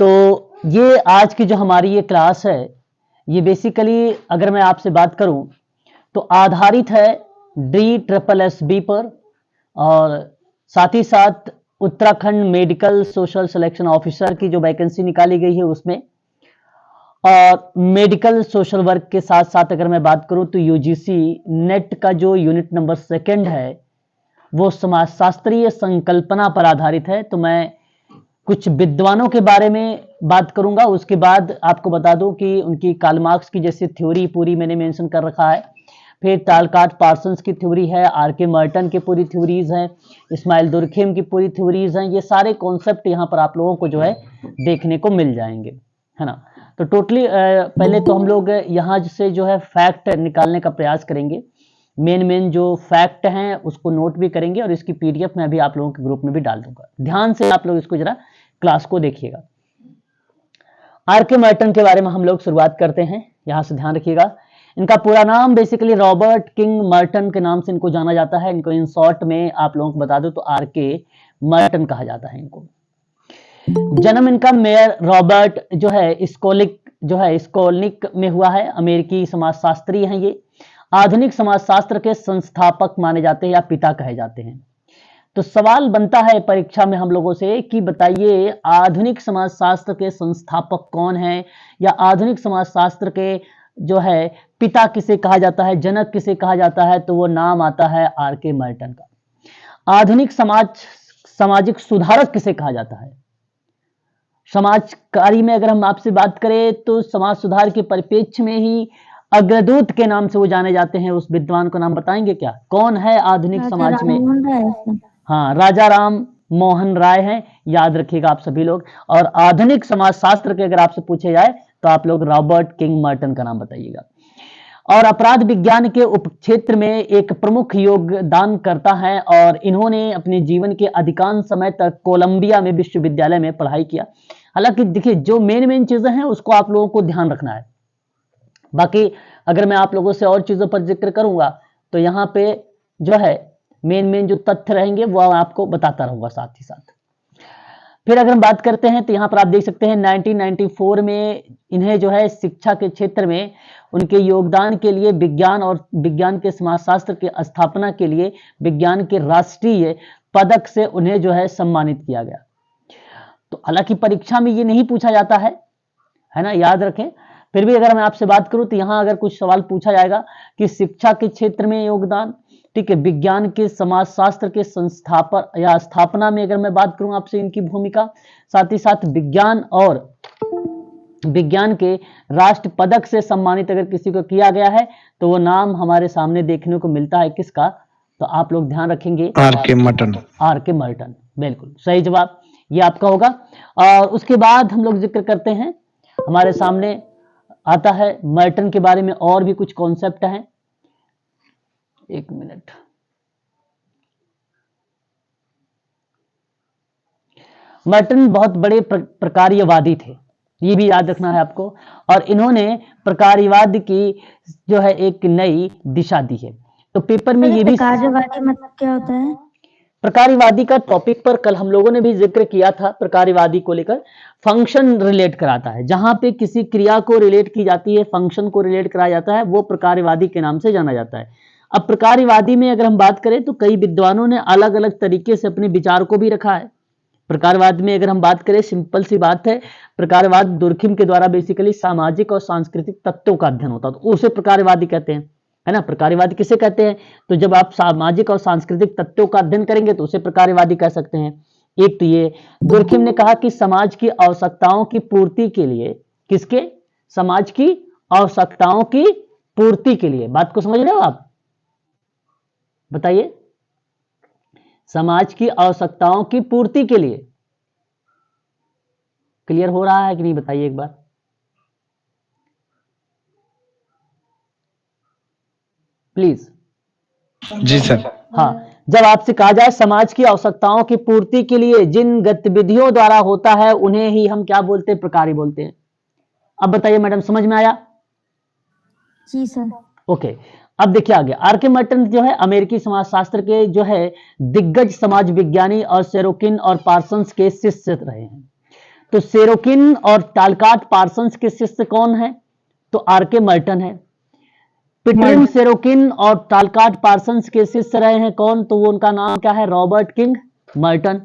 तो ये आज की जो हमारी ये क्लास है, ये बेसिकली अगर मैं आपसे बात करूं तो आधारित है DSSB पर, और साथ ही साथ Uttarakhand medical social selection officer की जो वैकेंसी निकाली गई है उसमें, और मेडिकल सोशल वर्क के साथ साथ अगर मैं बात करूं तो यूजीसी नेट का जो यूनिट नंबर 2 है वो समाजशास्त्रीय संकल्पना पर आधारित है। तो मैं कुछ विद्वानों के बारे में बात करूंगा, उसके बाद आपको बता दूं कि उनकी कार्ल मार्क्स की जैसे थ्योरी पूरी मैंने मेंशन कर रखा है, फिर टालकाट पार्सन्स की थ्योरी है, आर.के. मर्टन की पूरी थ्योरीज हैं, इस्माइल दुर्खेम की पूरी थ्योरीज हैं। ये सारे कॉन्सेप्ट यहाँ पर आप लोगों को जो है देखने को मिल जाएंगे, है ना। तो टोटली पहले तो हम लोग यहाँ से जो है फैक्ट निकालने का प्रयास करेंगे, मेन जो फैक्ट हैं उसको नोट भी करेंगे, और इसकी पीडीएफ मैं भी आप लोगों के ग्रुप में भी डाल दूंगा। ध्यान से आप लोग इसको जरा क्लास को देखिएगा। आर.के. मर्टन के बारे में हम लोग शुरुआत करते हैं, यहां से ध्यान रखिएगा। इनका पूरा नाम बेसिकली रॉबर्ट किंग मर्टन के नाम से इनको जाना जाता है। इनको इन शॉर्ट में आप लोगों को बता दूं तो आर.के. मर्टन कहा जाता है इनको। जन्म इनका मेयर रॉबर्ट स्कोलनिक में हुआ है। अमेरिकी समाजशास्त्री हैं ये। आधुनिक समाजशास्त्र के संस्थापक माने जाते हैं या पिता कहे जाते हैं। तो सवाल बनता है परीक्षा में हम लोगों से कि बताइए आधुनिक समाजशास्त्र के संस्थापक कौन है, या आधुनिक समाजशास्त्र के जो है पिता किसे कहा जाता है, जनक किसे कहा जाता है, तो वो नाम आता है आर.के. मर्टन का। आधुनिक सामाजिक सुधारक किसे कहा जाता है? समाजकारी में अगर हम आपसे बात करें तो समाज सुधार के परिप्रेक्ष्य में ही अग्रदूत के नाम से वो जाने जाते हैं। उस विद्वान को नाम बताएंगे क्या, कौन है आधुनिक समाज में? हाँ, राजा राम मोहन राय हैं, याद रखिएगा आप सभी लोग। और आधुनिक समाजशास्त्र के अगर आपसे पूछे जाए तो आप लोग रॉबर्ट किंग मर्टन का नाम बताइएगा। और अपराध विज्ञान के उपक्षेत्र में एक प्रमुख योगदान करता है, और इन्होंने अपने जीवन के अधिकांश समय तक कोलंबिया में विश्वविद्यालय में पढ़ाई किया। हालांकि देखिए जो मेन चीजें हैं उसको आप लोगों को ध्यान रखना है, बाकी अगर मैं आप लोगों से और चीजों पर जिक्र करूंगा तो यहाँ पे जो है मेन जो तथ्य रहेंगे वो आपको बताता रहूंगा साथ ही साथ। फिर अगर हम बात करते हैं तो यहाँ पर आप देख सकते हैं 1994 में इन्हें जो है शिक्षा के क्षेत्र में उनके योगदान के लिए विज्ञान और विज्ञान के समाजशास्त्र के स्थापना के लिए विज्ञान के राष्ट्रीय पदक से उन्हें जो है सम्मानित किया गया। तो हालांकि परीक्षा में ये नहीं पूछा जाता है ना, याद रखें। फिर भी अगर मैं आपसे बात करूं तो यहाँ अगर कुछ सवाल पूछा जाएगा कि शिक्षा के क्षेत्र में योगदान, ठीक है, विज्ञान के समाजशास्त्र के संस्थापक या स्थापना में अगर मैं बात करूं आपसे इनकी भूमिका, साथ ही साथ विज्ञान और विज्ञान के राष्ट्र पदक से सम्मानित अगर किसी को किया गया है तो वो नाम हमारे सामने देखने को मिलता है किसका, तो आप लोग ध्यान रखेंगे आर.के. मर्टन। आर.के. मर्टन, बिल्कुल सही जवाब ये आपका होगा। और उसके बाद हम लोग जिक्र करते हैं, हमारे सामने आता है मर्टन के बारे में और भी कुछ कॉन्सेप्ट हैं। एक मिनट, मर्टन बहुत बड़े प्रकार्यवादी थे, ये भी याद रखना है आपको। और इन्होंने प्रकार्यवाद की जो है एक नई दिशा दी है। तो पेपर में ये भी प्रकार्यवादी मतलब क्या होता है? प्रकार्यवादी का टॉपिक पर कल हम लोगों ने भी जिक्र किया था। प्रकार्यवादी को लेकर फंक्शन रिलेट कराता है, जहां पे किसी क्रिया को रिलेट की जाती है, फंक्शन को रिलेट कराया जाता है, वो प्रकार्यवादी के नाम से जाना जाता है। अब प्रकार्यवादी में अगर हम बात करें तो कई विद्वानों ने अलग अलग तरीके से अपने विचार को भी रखा है। प्रकारवाद में अगर हम बात करें, सिंपल सी बात है, प्रकारवाद दुर्खिम के द्वारा बेसिकली सामाजिक और सांस्कृतिक तत्वों का अध्ययन होता है, तो उसे प्रकारवादी कहते हैं, है ना। प्रकारवादी किसे कहते हैं, तो जब आप सामाजिक और सांस्कृतिक तत्वों का अध्ययन करेंगे तो उसे प्रकारवादी कह सकते हैं। एक तो ये दुर्खिम ने कहा कि समाज की आवश्यकताओं की पूर्ति के लिए, किसके, समाज की आवश्यकताओं की पूर्ति के लिए, बात को समझ रहे हो आप, बताइए, समाज की आवश्यकताओं की पूर्ति के लिए। क्लियर हो रहा है कि नहीं, बताइए एक बार। प्लीज। Ji sir. हाँ, जब आपसे कहा जाए समाज की आवश्यकताओं की पूर्ति के लिए जिन गतिविधियों द्वारा होता है उन्हें ही हम क्या बोलते हैं, प्रकार्य बोलते हैं। अब बताइए मैडम, समझ में आया? जी सर। ओके, अब देखिए आगे। आर.के. मर्टन जो है अमेरिकी समाजशास्त्र के जो है दिग्गज समाज विज्ञानी और सेरोकिन और पार्सन्स के शिष्य रहे हैं। तो सेरोकिन और टालकाट पार्सन्स के शिष्य कौन है? तो आर.के. मर्टन है। पिटरिम सेरोकिन और टालकाट पार्सन्स के शिष्य रहे हैं कौन? तो वो उनका नाम क्या है? Robert king Merton.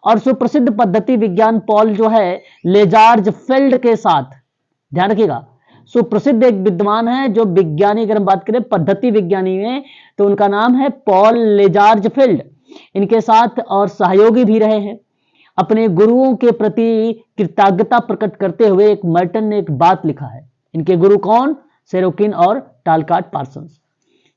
और सुप्रसिद्ध पद्धति विज्ञान पॉल जो है लेजार्ज फील्ड के साथ, ध्यान रखिएगा, सुप्रसिद्ध एक विद्वान है जो विज्ञानी, अगर हम बात करें पद्धति विज्ञानी में, तो उनका नाम है पॉल लेजार्ज फील्ड। इनके साथ और सहयोगी भी रहे हैं। अपने गुरुओं के प्रति कृतज्ञता प्रकट करते हुए एक मर्टन ने एक बात लिखा है। इनके गुरु कौन? सेरोकिन और टालकाट पार्सन्स।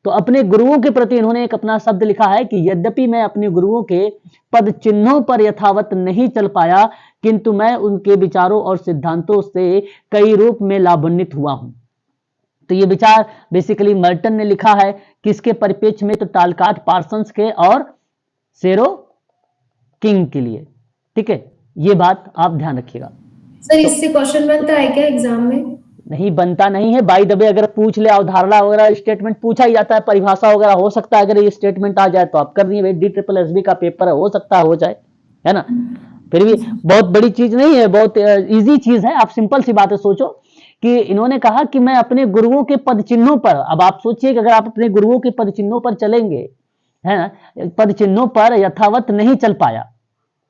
तो अपने गुरुओं के प्रति इन्होंने एक अपना शब्द लिखा है कि यद्यपि मैं अपने गुरुओं के पद चिन्हों पर यथावत नहीं चल पाया, किंतु मैं उनके विचारों और सिद्धांतों से कई रूप में लाभान्वित हुआ हूं। तो ये विचार बेसिकली मर्टन ने लिखा है किसके परिप्रेक्ष्य में? तो टालकाट पार्सन्स के और सेरो किंग के लिए। ठीक है, ये बात आप ध्यान रखिएगा। सर इससे क्वेश्चन बनता है क्या एग्जाम में? नहीं बनता नहीं है। बाय द वे अगर पूछ ले, अवधारणा वगैरह स्टेटमेंट पूछा ही जाता है, परिभाषा वगैरह हो सकता है, अगर ये स्टेटमेंट आ जाए तो आप कर दिए। DSSB का पेपर है, हो सकता है हो जाए, है ना। फिर भी बहुत बड़ी चीज नहीं है, बहुत इजी चीज है। आप सिंपल सी बातें सोचो कि इन्होंने कहा कि मैं अपने गुरुओं के पद चिन्हों पर, अब आप सोचिए कि अगर आप अपने गुरुओं के पद चिन्हों पर चलेंगे, है ना, पद चिन्हों पर यथावत नहीं चल पाया,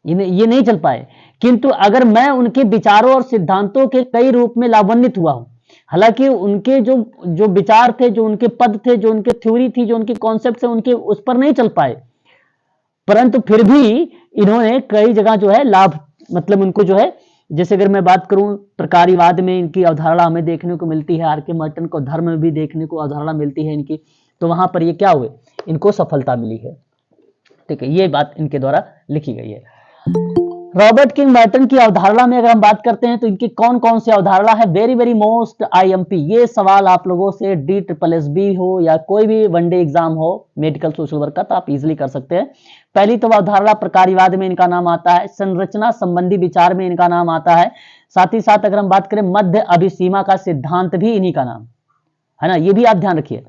ये नहीं चल पाए, किंतु अगर मैं उनके विचारों और सिद्धांतों के कई रूप में लाभान्वित हुआ हूं। हालांकि उनके जो विचार थे, जो उनके पद थे, जो उनके थ्योरी थी, जो उनके कॉन्सेप्ट थे, उनके उस पर नहीं चल पाए, परंतु फिर भी इन्होंने कई जगह जो है लाभ, मतलब उनको जो है, जैसे अगर मैं बात करूं प्रकारीवाद में इनकी अवधारणा हमें देखने को मिलती है, आर.के. मर्टन को धर्म में भी देखने को अवधारणा मिलती है इनकी, तो वहां पर ये क्या हुए? इनको सफलता मिली है। ठीक है, ये बात इनके द्वारा लिखी गई है। रॉबर्ट किंग मर्टन की अवधारणा में अगर हम बात करते हैं तो इनकी कौन कौन सी अवधारणा है? वेरी वेरी मोस्ट IMP, ये सवाल आप लोगों से DSSB हो या कोई भी वनडे एग्जाम हो मेडिकल सोशल वर्क का, तो आप इजिली कर सकते हैं। पहली तो अवधारणा प्रकारीवाद में इनका नाम आता है, संरचना संबंधी विचार में इनका नाम आता है, साथ ही साथ अगर हम बात करें मध्य अभिसीमा का सिद्धांत भी इन्हीं का नाम है ना, ये भी आप ध्यान रखिए,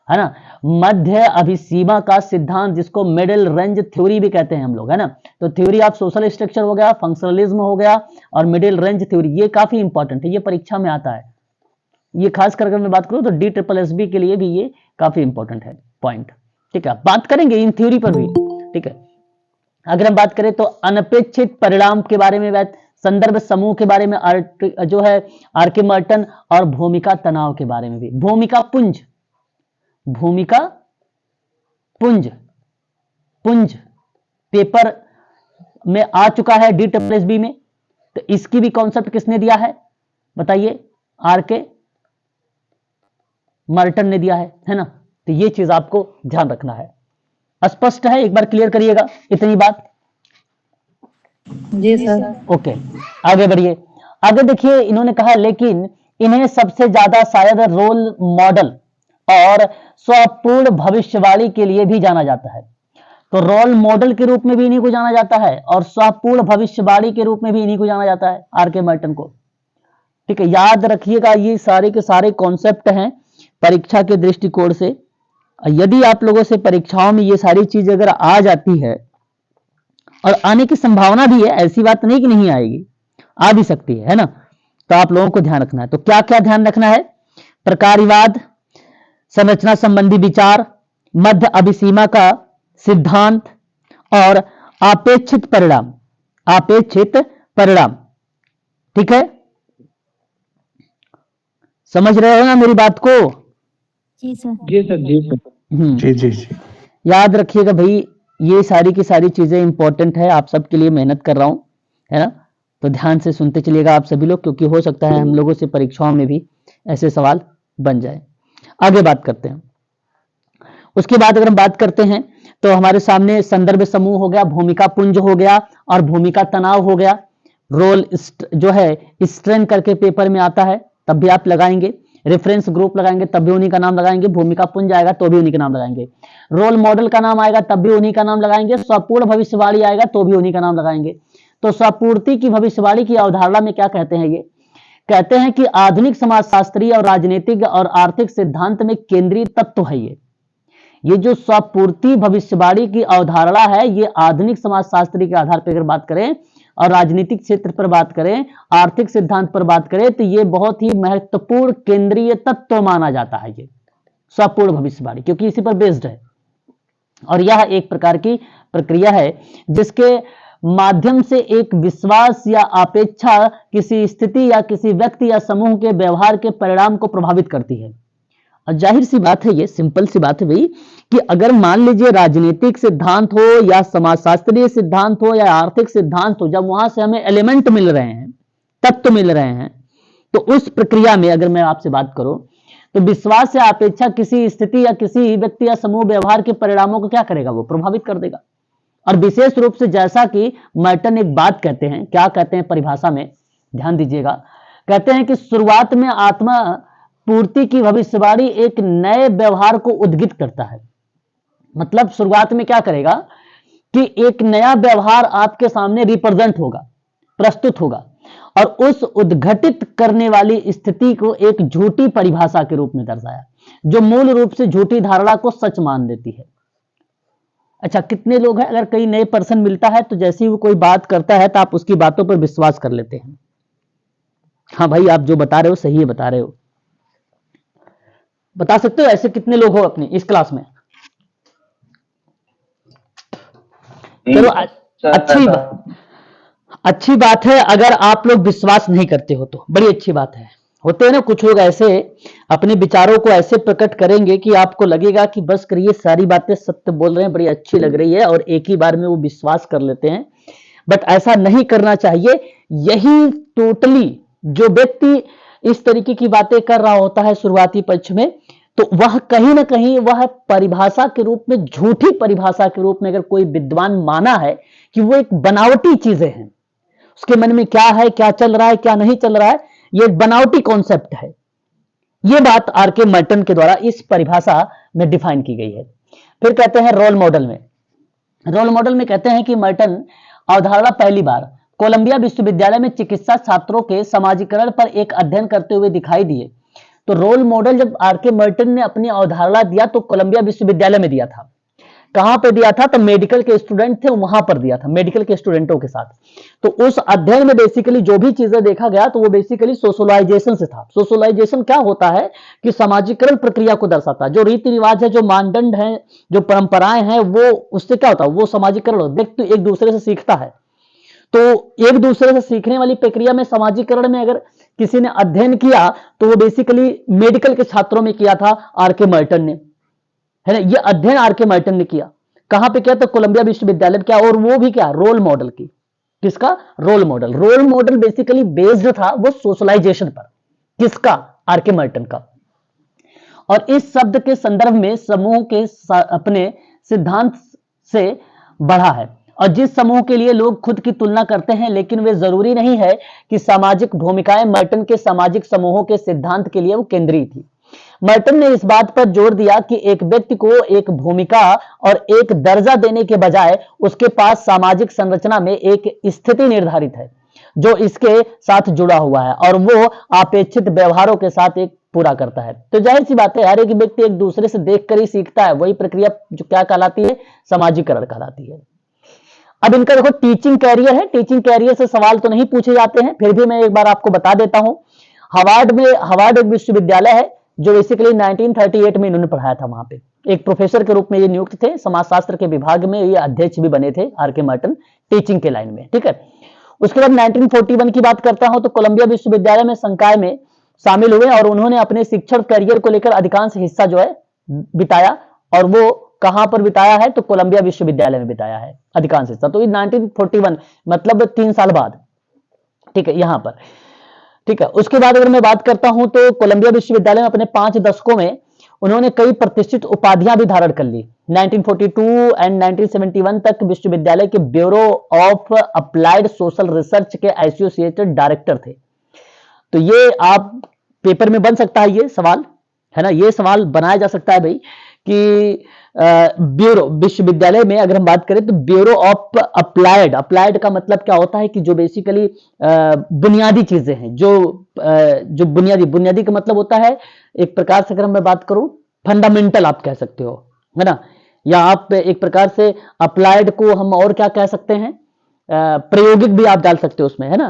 है ना। मध्य अभिसीमा का सिद्धांत, जिसको मिडिल रेंज थ्योरी भी कहते हैं हम लोग, है ना। तो थ्योरी ऑफ सोशल स्ट्रक्चर हो गया, फंक्शनलिज्म हो गया और मिडिल रेंज थ्योरी, ये काफी इंपॉर्टेंट है, ये परीक्षा में आता है। ये खास कर अगर मैं बात करूं तो DSSB के लिए भी ये काफी इंपॉर्टेंट है पॉइंट। ठीक है, बात करेंगे इन थ्योरी पर भी। ठीक है, अगर हम बात करें तो अनपेक्षित परिणाम के बारे में, संदर्भ समूह के बारे में जो है आर.के. मर्टन, और भूमिका तनाव के बारे में भी। भूमिका पुंज पेपर में आ चुका है DSSB में, तो इसकी भी कॉन्सेप्ट किसने दिया है बताइए? आर.के. मर्टन ने दिया है ना। तो ये चीज आपको ध्यान रखना है। स्पष्ट है? एक बार क्लियर करिएगा इतनी बात। जी सर। ओके, आगे बढ़िए। आगे देखिए, इन्होंने कहा लेकिन इन्हें सबसे ज्यादा शायद रोल मॉडल और स्वपूर्ण भविष्यवाणी के लिए भी जाना जाता है। तो रोल मॉडल के रूप में भी इन्हीं को जाना जाता है और स्वपूर्ण भविष्यवाणी के रूप में भी इन्हीं को जाना जाता है, आर.के. मर्टन को। ठीक है, याद रखिएगा, ये सारे के सारे कॉन्सेप्ट हैं परीक्षा के दृष्टिकोण से। यदि आप लोगों से परीक्षाओं में ये सारी चीज अगर आ जाती है, और आने की संभावना भी है, ऐसी बात नहीं कि नहीं आएगी, आ भी सकती है ना, तो आप लोगों को ध्यान रखना है। तो क्या क्या ध्यान रखना है? प्रकारीवाद, संरचना संबंधी विचार, मध्य अभिसीमा का सिद्धांत और अपेक्षित परिणाम। ठीक है, समझ रहे हो ना मेरी बात को? जी सर। जी सर। जी जी जी। याद रखिएगा भाई, ये सारी की सारी चीजें इंपॉर्टेंट है, आप सबके लिए मेहनत कर रहा हूं, है ना। तो ध्यान से सुनते चलिएगा आप सभी लोग, क्योंकि हो सकता है हम लोगों से परीक्षाओं में भी ऐसे सवाल बन जाए। आगे बात करते हैं। उसके बाद अगर हम बात करते हैं तो हमारे सामने संदर्भ समूह हो गया, भूमिका पुंज हो गया और भूमिका तनाव हो गया। रोल जो है स्ट्रेन करके पेपर में आता है, तब भी आप लगाएंगे। रेफरेंस ग्रुप लगाएंगे तब भी उन्हीं का नाम लगाएंगे। भूमिका पुंज आएगा तो भी उन्हीं का नाम लगाएंगे। रोल मॉडल का नाम आएगा तब भी उन्हीं का नाम लगाएंगे। स्वपूर्ण भविष्यवाणी आएगा तो भी उन्हीं का नाम लगाएंगे। तो स्वपूर्ति की भविष्यवाणी की अवधारणा में क्या कहते हैं? ये कहते हैं कि आधुनिक समाजशास्त्रीय और राजनीतिक और आर्थिक सिद्धांत में केंद्रीय तत्व है ये जो स्वपूर्ति भविष्यवाणी की अवधारणा है, ये आधुनिक समाजशास्त्री के आधार पर अगर बात करें और राजनीतिक क्षेत्र पर बात करें, आर्थिक सिद्धांत पर बात करें, तो ये बहुत ही महत्वपूर्ण केंद्रीय तत्व माना जाता है ये स्वपूर्ण भविष्यवाणी, क्योंकि इसी पर बेस्ड है। और यह एक प्रकार की प्रक्रिया है जिसके माध्यम से एक विश्वास या अपेक्षा किसी स्थिति या किसी व्यक्ति या समूह के व्यवहार के परिणाम को प्रभावित करती है। और जाहिर सी बात है, ये सिंपल सी बात है भाई, कि अगर मान लीजिए राजनीतिक सिद्धांत हो या समाजशास्त्रीय सिद्धांत हो या आर्थिक सिद्धांत हो, जब वहां से हमें एलिमेंट मिल रहे हैं, तत्व मिल रहे हैं, तो उस प्रक्रिया में अगर मैं आपसे बात करूं तो विश्वास या अपेक्षा किसी स्थिति या किसी व्यक्ति या समूह व्यवहार के परिणामों को क्या करेगा, वो प्रभावित कर देगा। और विशेष रूप से जैसा कि मर्टन एक बात कहते हैं, क्या कहते हैं परिभाषा में, ध्यान दीजिएगा, कहते हैं कि शुरुआत में आत्मा पूर्ति की भविष्यवाणी एक नए व्यवहार को उद्गित करता है। मतलब शुरुआत में क्या करेगा कि एक नया व्यवहार आपके सामने रिप्रेजेंट होगा, प्रस्तुत होगा, और उस उद्घटित करने वाली स्थिति को एक झूठी परिभाषा के रूप में दर्शाया, जो मूल रूप से झूठी धारणा को सच मान देती है। अच्छा, कितने लोग हैं, अगर कई नए पर्सन मिलता है तो जैसे ही वो कोई बात करता है तो आप उसकी बातों पर विश्वास कर लेते हैं, हाँ भाई आप जो बता रहे हो सही है बता रहे हो। बता सकते हो ऐसे कितने लोग हो अपनी इस क्लास में? चलो अच्छी बात है अगर आप लोग विश्वास नहीं करते हो तो बड़ी अच्छी बात है। होते हैं ना कुछ लोग ऐसे अपने विचारों को ऐसे प्रकट करेंगे कि आपको लगेगा कि बस करिए सारी बातें सत्य बोल रहे हैं, बड़ी अच्छी लग रही है, और एक ही बार में वो विश्वास कर लेते हैं। बट ऐसा नहीं करना चाहिए। यही टोटली जो व्यक्ति इस तरीके की बातें कर रहा होता है शुरुआती पक्ष में, तो वह कहीं ना कहीं वह परिभाषा के रूप में, झूठी परिभाषा के रूप में अगर कोई विद्वान माना है कि वो एक बनावटी चीजें हैं, उसके मन में क्या है, क्या चल रहा है, क्या नहीं चल रहा है, ये एक बनावटी कॉन्सेप्ट है। ये बात आर.के. मर्टन के द्वारा इस परिभाषा में डिफाइन की गई है। फिर कहते हैं रोल मॉडल में। रोल मॉडल में कहते हैं कि मर्टन अवधारणा पहली बार कोलंबिया विश्वविद्यालय में चिकित्सा छात्रों के समाजीकरण पर एक अध्ययन करते हुए दिखाई दिए। तो रोल मॉडल जब आर.के. मर्टन ने अपनी अवधारणा दिया तो कोलंबिया विश्वविद्यालय में दिया था। कहां पे दिया था? तो मेडिकल के स्टूडेंट थे वहां पर दिया था, मेडिकल के स्टूडेंटों के साथ। तो उस अध्ययन में बेसिकली जो भी चीजें देखा गया तो वो बेसिकली सोशलाइजेशन से था। सोशलाइजेशन क्या होता है कि सामाजिकरण प्रक्रिया को दर्शाता है। जो रीति रिवाज है, जो मानदंड है, जो परंपराएं हैं, वो उससे क्या होता है, वो सामाजिकरण। व्यक्ति एक दूसरे से सीखता है, तो एक दूसरे से सीखने वाली प्रक्रिया में सामाजिकरण में अगर किसी ने अध्ययन किया तो वो बेसिकली मेडिकल के छात्रों में किया था आर.के. मर्टन ने, है ना। ये अध्ययन आर.के. मर्टन ने किया। कहां पे किया? तो कोलंबिया विश्वविद्यालय में किया। और वो भी क्या? रोल मॉडल की। किसका? Role model. Role model basically based था वो सोशलाइजेशन पर। किसका? आर.के. मर्टन का। और इस शब्द के संदर्भ में समूह के अपने सिद्धांत से बढ़ा है। और जिस समूह के लिए लोग खुद की तुलना करते हैं, लेकिन वे जरूरी नहीं है कि सामाजिक भूमिकाएं मर्टन के सामाजिक समूहों के सिद्धांत के लिए वो केंद्रीय थी। मर्टन ने इस बात पर जोर दिया कि एक व्यक्ति को एक भूमिका और एक दर्जा देने के बजाय उसके पास सामाजिक संरचना में एक स्थिति निर्धारित है जो इसके साथ जुड़ा हुआ है, और वो अपेक्षित व्यवहारों के साथ एक पूरा करता है। तो जाहिर सी बात है, हर एक व्यक्ति एक दूसरे से देखकर ही सीखता है। वही प्रक्रिया जो क्या कहलाती है? सामाजिकरण कहलाती है। अब इनका देखो टीचिंग कैरियर है। टीचिंग कैरियर से सवाल तो नहीं पूछे जाते हैं, फिर भी मैं एक बार आपको बता देता हूं। हार्वर्ड एक विश्वविद्यालय है जो बेसिकली 1938 में इन्होंने पढ़ाया था। वहां पे एक प्रोफेसर के रूप में ये नियुक्त थे। समाजशास्त्र के विभाग में ये अध्यक्ष भी बने थे आर.के. मर्टन, टीचिंग के लाइन में, ठीक है। उसके बाद 1941 की बात करता हूं तो कोलंबिया विश्वविद्यालय में संकाय में शामिल हुए और उन्होंने अपने शिक्षण करियर को लेकर अधिकांश हिस्सा जो है बिताया। और वो कहां पर बिताया है? तो कोलंबिया विश्वविद्यालय में बिताया है अधिकांश हिस्सा। तो 1941 मतलब 3 साल बाद, ठीक है, यहां पर, ठीक है। उसके बाद अगर मैं बात करता हूं तो कोलंबिया विश्वविद्यालय में अपने 5 दशकों में उन्होंने कई प्रतिष्ठित उपाधियां भी धारण कर ली। 1942 एंड 1971 तक विश्वविद्यालय के bureau of applied social research के एसोसिएटेड डायरेक्टर थे। तो ये आप पेपर में बन सकता है, ये सवाल है ना, ये सवाल बनाया जा सकता है भाई कि ब्यूरो विश्वविद्यालय में अगर हम बात करें तो ब्यूरो ऑफ अप्लाइड का मतलब क्या होता है कि जो बेसिकली बुनियादी चीजें हैं, जो बुनियादी का मतलब होता है एक प्रकार से, अगर मैं बात करूं फंडामेंटल आप कह सकते हो, है ना। या आप एक प्रकार से अप्लाइड को हम और क्या कह सकते हैं प्रायोगिक भी आप डाल सकते हो उसमें, है ना।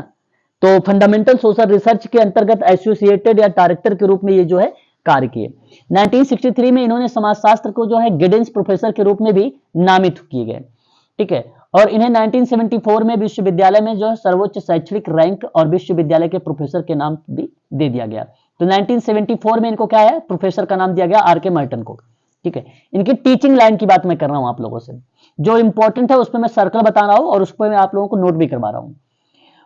तो फंडामेंटल सोशल रिसर्च के अंतर्गत एसोसिएटेड या डायरेक्टर के रूप में ये जो है कार्य किए। 1963 में इन्होंने समाजशास्त्र को जो है गिडेंस प्रोफेसर के रूप में भी नामित किए गए, ठीक है। और इन्हें 1974 में विश्वविद्यालय में जो है सर्वोच्च शैक्षणिक रैंक और विश्वविद्यालय के प्रोफेसर के नाम भी दे दिया गया। तो 1974 में इनको क्या है, प्रोफेसर का नाम दिया गया आर.के. मर्टन को, ठीक है। इनकी टीचिंग लाइन की बात मैं कर रहा हूं आप लोगों से, जो इंपॉर्टेंट है उस पर मैं सर्कल बता रहा हूं और उस पर मैं आप लोगों को नोट भी करवा रहा हूं।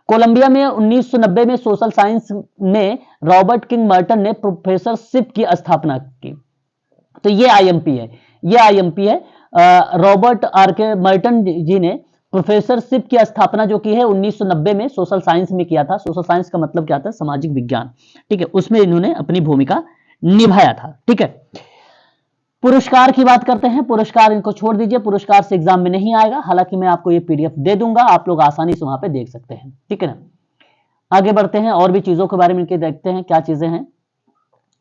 कोलंबिया में 1990 में सोशल साइंस में रॉबर्ट किंग मर्टन ने प्रोफेसरशिप की स्थापना की। तो ये आईएमपी है, ये आईएमपी है। Robert R K. मर्टन जी ने प्रोफेसरशिप की स्थापना जो की है 1990 में सोशल साइंस में किया था। सोशल साइंस का मतलब क्या था, सामाजिक विज्ञान, ठीक है। उसमें इन्होंने अपनी भूमिका निभाया था, ठीक है। पुरस्कार की बात करते हैं। पुरस्कार इनको छोड़ दीजिए, पुरस्कार से एग्जाम में नहीं आएगा, हालांकि मैं आपको ये पीडीएफ दे दूंगा, आप लोग आसानी से वहां पे देख सकते हैं, ठीक है ना। आगे बढ़ते हैं और भी चीजों के बारे में इनके देखते हैं क्या चीजें हैं।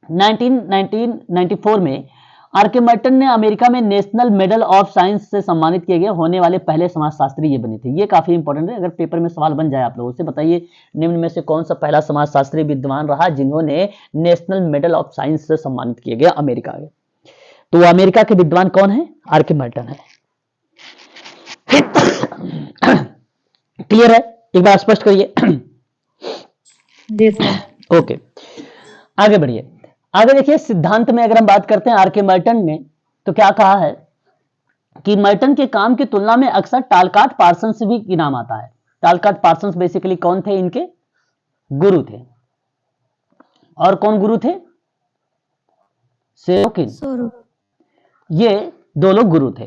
1994 में आर.के. मर्टन ने अमेरिका में नेशनल मेडल ऑफ साइंस से सम्मानित किए गए होने वाले पहले समाजशास्त्री ये बने थे। ये काफी इंपॉर्टेंट है, अगर पेपर में सवाल बन जाए आप लोगों से, बताइए निम्न में से कौन सा पहला समाजशास्त्री विद्वान रहा जिन्होंने नेशनल मेडल ऑफ साइंस से सम्मानित किए गए अमेरिका में। तो अमेरिका के विद्वान कौन है, आर.के. मर्टन है। क्लियर है, एक बार स्पष्ट करिए। ओके, आगे बढ़िए। आगे देखिए, सिद्धांत में अगर हम बात करते हैं आर.के. मर्टन ने तो क्या कहा है कि मर्टन के काम की तुलना में अक्सर टालकाट पार्सन्स भी नाम आता है। टालकाट पार्सन्स बेसिकली कौन थे, इनके गुरु थे। और कौन गुरु थे, सोरोकिन, ये दो लोग गुरु थे।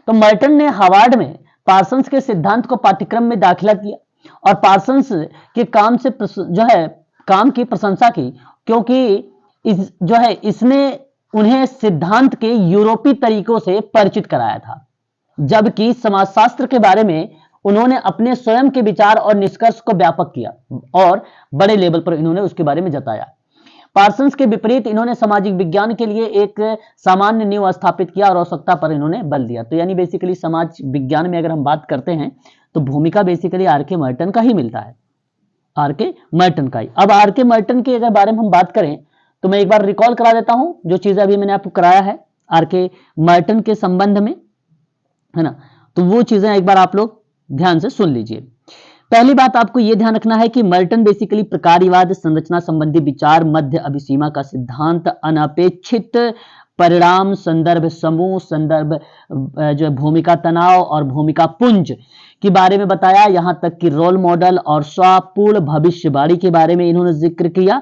तो मर्टन ने हार्वर्ड में पार्सन्स के सिद्धांत को पाठ्यक्रम में दाखिला किया और पार्सन्स के काम से जो है काम की प्रशंसा की, क्योंकि जो है इसने उन्हें सिद्धांत के यूरोपीय तरीकों से परिचित कराया था, जबकि समाजशास्त्र के बारे में उन्होंने अपने स्वयं के विचार और निष्कर्ष को व्यापक किया और बड़े लेवल पर इन्होंने उसके बारे में जताया। पार्सन्स के विपरीत इन्होंने सामाजिक विज्ञान के लिए एक सामान्य नींव स्थापित किया और आवश्यकता पर इन्होंने बल दिया। तो यानी बेसिकली समाज विज्ञान में अगर हम बात करते हैं तो भूमिका बेसिकली आर.के. मर्टन का ही मिलता है, आर.के. मर्टन का ही। अब आर.के. मर्टन के अगर बारे में हम बात करें तो मैं एक बार रिकॉल करा देता हूं जो चीजें अभी मैंने आपको कराया है आर.के. मर्टन के संबंध में, है ना। तो वो चीजें एक बार आप लोग ध्यान से सुन लीजिए। पहली बात आपको यह ध्यान रखना है कि मर्टन बेसिकली प्रकार्यवाद, संरचना संबंधी विचार, मध्य अभिसीमा का सिद्धांत, अनपेक्षित परिणाम, संदर्भ समूह, संदर्भ जो भूमिका तनाव और भूमिका पुंज के बारे में बताया। यहां तक कि रोल मॉडल और स्वपूर्ण भविष्यवाणी के बारे में इन्होंने जिक्र किया।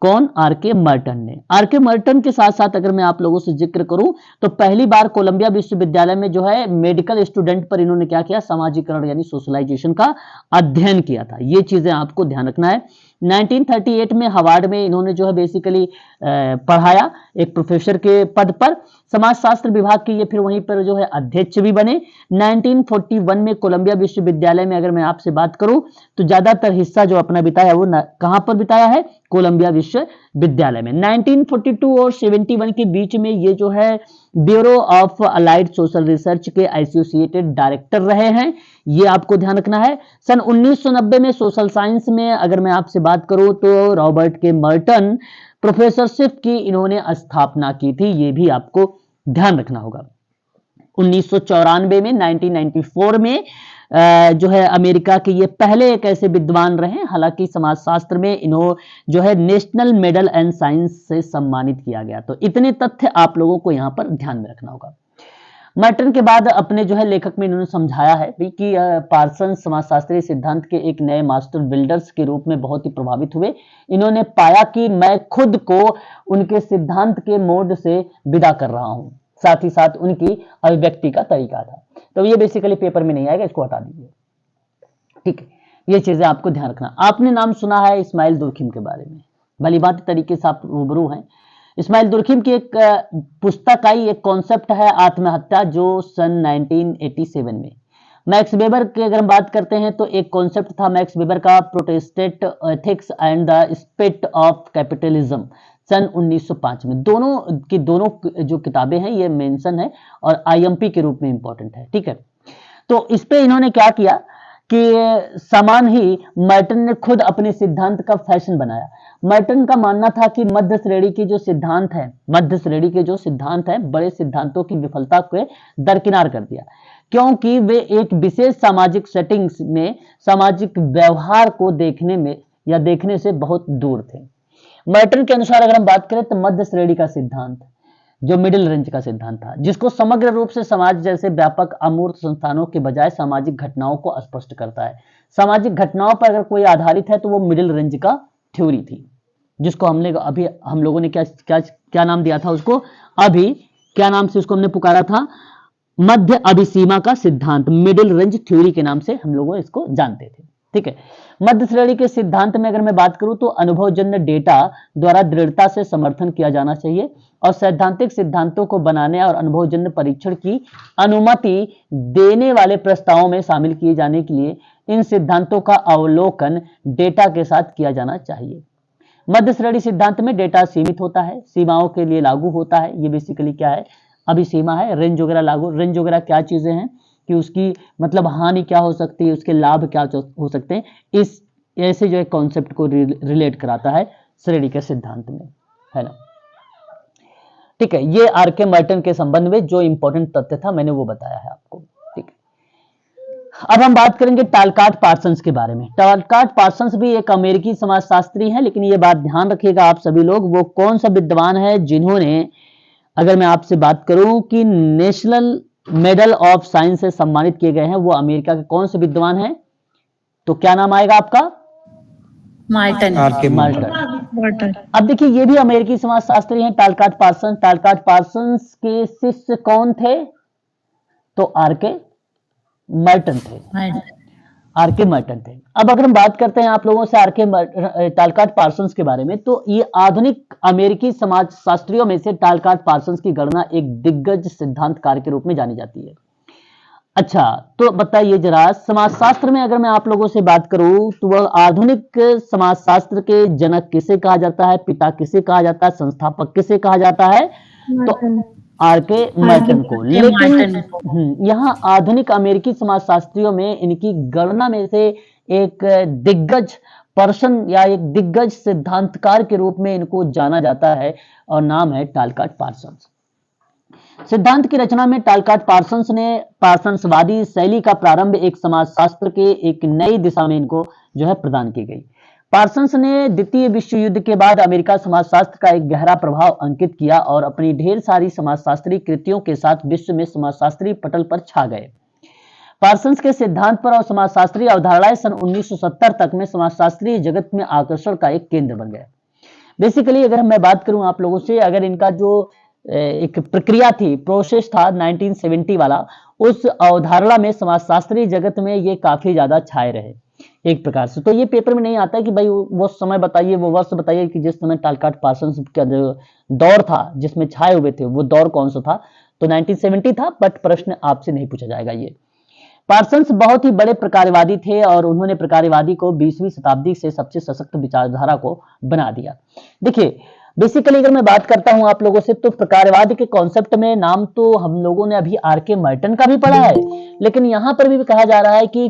कौन, आर.के. मर्टन ने। आर.के. मर्टन के साथ साथ अगर मैं आप लोगों से जिक्र करूं तो पहली बार कोलंबिया विश्वविद्यालय में जो है मेडिकल स्टूडेंट पर इन्होंने क्या किया, समाजीकरण यानी सोशलाइजेशन का अध्ययन किया था। ये चीजें आपको ध्यान रखना है। 1938 में हार्वर्ड में इन्होंने जो है बेसिकली पढ़ाया एक प्रोफेसर के पद पर, समाजशास्त्र विभाग के ये फिर वहीं पर जो है अध्यक्ष भी बने। 1941 में कोलंबिया विश्वविद्यालय में अगर मैं आपसे बात करूं तो ज्यादातर हिस्सा जो अपना बिताया वो कहां पर बिताया है, कोलंबिया विश्वविद्यालय में। 1942 और 71 के बीच में ये जो है bureau of allied social research के एसोसिएटेड डायरेक्टर रहे हैं, ये आपको ध्यान रखना है। सन 1990 में सोशल साइंस में अगर मैं आपसे बात करूं तो रॉबर्ट के मर्टन प्रोफेसरशिप की इन्होंने स्थापना की थी, ये भी आपको ध्यान रखना होगा। 1994 में 1994 में जो है अमेरिका के ये पहले एक ऐसे विद्वान रहे, हालांकि समाजशास्त्र में इन्हों जो है नेशनल मेडल एंड साइंस से सम्मानित किया गया। तो इतने तथ्य आप लोगों को यहां पर ध्यान में रखना होगा। मर्टन के बाद अपने जो है लेखक में इन्होंने समझाया है कि पार्सन्स समाजशास्त्रीय सिद्धांत के एक नए मास्टर बिल्डर्स के रूप में बहुत ही प्रभावित हुए। इन्होंने पाया कि मैं खुद को उनके सिद्धांत के मोड से विदा कर रहा हूं, साथ ही साथ उनकी अभिव्यक्ति का तरीका था। तो ये बेसिकली पेपर में नहीं आएगा, इसको हटा दीजिए, ठीक है। ये चीजें आपको ध्यान रखना। आपने नाम सुना है इस्माइल दुर्खिम के बारे में, भली बात तरीके से आप रूबरू हैं। इस्माइल दुर्खिम की एक पुस्तक आई, एक कॉन्सेप्ट है आत्महत्या, जो सन 1987 में। मैक्स वेबर की अगर हम बात करते हैं तो एक कॉन्सेप्ट था मैक्स वेबर का, Protestant ethics and the spirit of capitalism, सन 1905 में। दोनों जो किताबें हैं ये मेंशन है और आईएमपी के रूप में इंपॉर्टेंट है, ठीक है। तो इस पे इन्होंने क्या किया के समान ही मर्टन ने खुद अपने सिद्धांत का फैशन बनाया। मर्टन का मानना था कि मध्य श्रेणी के जो सिद्धांत है बड़े सिद्धांतों की विफलता को दरकिनार कर दिया, क्योंकि वे एक विशेष सामाजिक सेटिंग्स में सामाजिक व्यवहार को देखने से बहुत दूर थे। मर्टन के अनुसार अगर हम बात करें तो मध्य श्रेणी का सिद्धांत, जो मिडिल रेंज का सिद्धांत था, जिसको समग्र रूप से समाज जैसे व्यापक अमूर्त संस्थानों के बजाय सामाजिक घटनाओं को स्पष्ट करता है। सामाजिक घटनाओं पर अगर कोई आधारित है तो वो मिडिल रेंज का थ्योरी थी, जिसको हम लोगों ने क्या नाम दिया था उसको, क्या नाम से उसको हमने पुकारा था, मध्य अभिसीमा का सिद्धांत, मिडिल रेंज थ्योरी के नाम से हम लोग इसको जानते थे। ठीक है, मध्य श्रेणी के सिद्धांत में अगर मैं बात करूं तो अनुभवजन्य डेटा द्वारा दृढ़ता से समर्थन किया जाना चाहिए और सैद्धांतिक सिद्धांतों को बनाने और अनुभवजन्य परीक्षण की अनुमति देने वाले प्रस्तावों में शामिल किए जाने के लिए इन सिद्धांतों का अवलोकन डेटा के साथ किया जाना चाहिए। मध्य श्रेणी सिद्धांत में डेटा सीमित होता है, सीमाओं के लिए लागू होता है। ये बेसिकली क्या है, अभी सीमा है, रेंज वगैरह लागू, रेंज वगैरह क्या चीजें हैं कि उसकी मतलब हानि क्या हो सकती है, उसके लाभ क्या हो सकते हैं, इस ऐसे जो है कॉन्सेप्ट को रिलेट कराता है श्रेणी के सिद्धांत में, है ना। ठीक है, ये आर.के. मर्टन के संबंध में जो इंपॉर्टेंट तथ्य था मैंने वो बताया है आपको। ठीक है, अब हम बात करेंगे टालकाट पार्सन्स के बारे में। टालकाट पार्सन्स भी एक अमेरिकी समाजशास्त्री है, लेकिन ये बात ध्यान रखिएगा आप सभी लोग, वो कौन सा विद्वान है जिन्होंने, अगर मैं आपसे बात करूं कि नेशनल मेडल ऑफ साइंस से सम्मानित किए गए हैं, वो अमेरिका के कौन से विद्वान हैं, तो क्या नाम आएगा आपका, मार्टन। अब देखिए ये भी अमेरिकी समाजशास्त्री हैं टालकाट पार्सन्स। टालकाट पार्सन्स के शिष्य कौन थे, तो आर.के. मर्टन थे, आर.के. मर्टन थे। अब अगर हम बात करते हैं आप लोगों से टालकाट पार्सन्स के बारे में, तो ये आधुनिक अमेरिकी समाजशास्त्रियों में से टालकाट पार्सन्स की गणना एक दिग्गज सिद्धांतकार के रूप में जानी जाती है। अच्छा, तो बताइए जरा, समाजशास्त्र में अगर मैं आप लोगों से बात करूं तो वह आधुनिक समाजशास्त्र के जनक किसे कहा जाता है, पिता किसे कहा जाता है, संस्थापक किसे कहा जाता है, तो आर.के. मर्टन को। लेकिन यहाँ आधुनिक अमेरिकी समाजशास्त्रियों में इनकी गणना में से एक दिग्गज पर्सन या एक दिग्गज सिद्धांतकार के रूप में इनको जाना जाता है और नाम है टालकाट पार्सन्स। सिद्धांत की रचना में टालकाट पार्सन्स ने पार्सन्सवादी शैली का प्रारंभ एक समाजशास्त्र के एक नई दिशा में इनको जो है प्रदान की गई। पार्सन्स ने द्वितीय विश्व युद्ध के बाद अमेरिका समाजशास्त्र का एक गहरा प्रभाव अंकित किया और अपनी ढेर सारी समाजशास्त्री कृतियों के साथ विश्व में समाजशास्त्री पटल पर छा गए। पार्सन्स के सिद्धांत पर और समाजशास्त्री अवधारणाएं सन 1970 तक में समाजशास्त्री जगत में आकर्षण का एक केंद्र बन गए। बेसिकली अगर मैं बात करूं आप लोगों से, अगर इनका जो एक प्रक्रिया थी, प्रोसेस था 1970 वाला, उस अवधारणा में समाजशास्त्री जगत में ये काफी ज्यादा छाए रहे एक प्रकार से। तो ये पेपर में नहीं आता है कि भाई वो समय बताइए, वो वर्ष बताइए कि जिस समय टालकाट पार्सन्स का जो दौर था जिसमें छाए हुए थे, वो दौर कौन सा था, तो 1970 था, बट प्रश्न आपसे नहीं पूछा जाएगा। ये पार्सन्स बहुत ही बड़े प्रकारवादी थे और उन्होंने प्रकारवादी को 20वीं शताब्दी से सबसे सशक्त विचारधारा को बना दिया। देखिए बेसिकली अगर मैं बात करता हूं आप लोगों से, तो प्रकारवाद के कॉन्सेप्ट में नाम तो हम लोगों ने अभी आर.के. मर्टन का भी पढ़ा है, लेकिन यहां पर भी कहा जा रहा है कि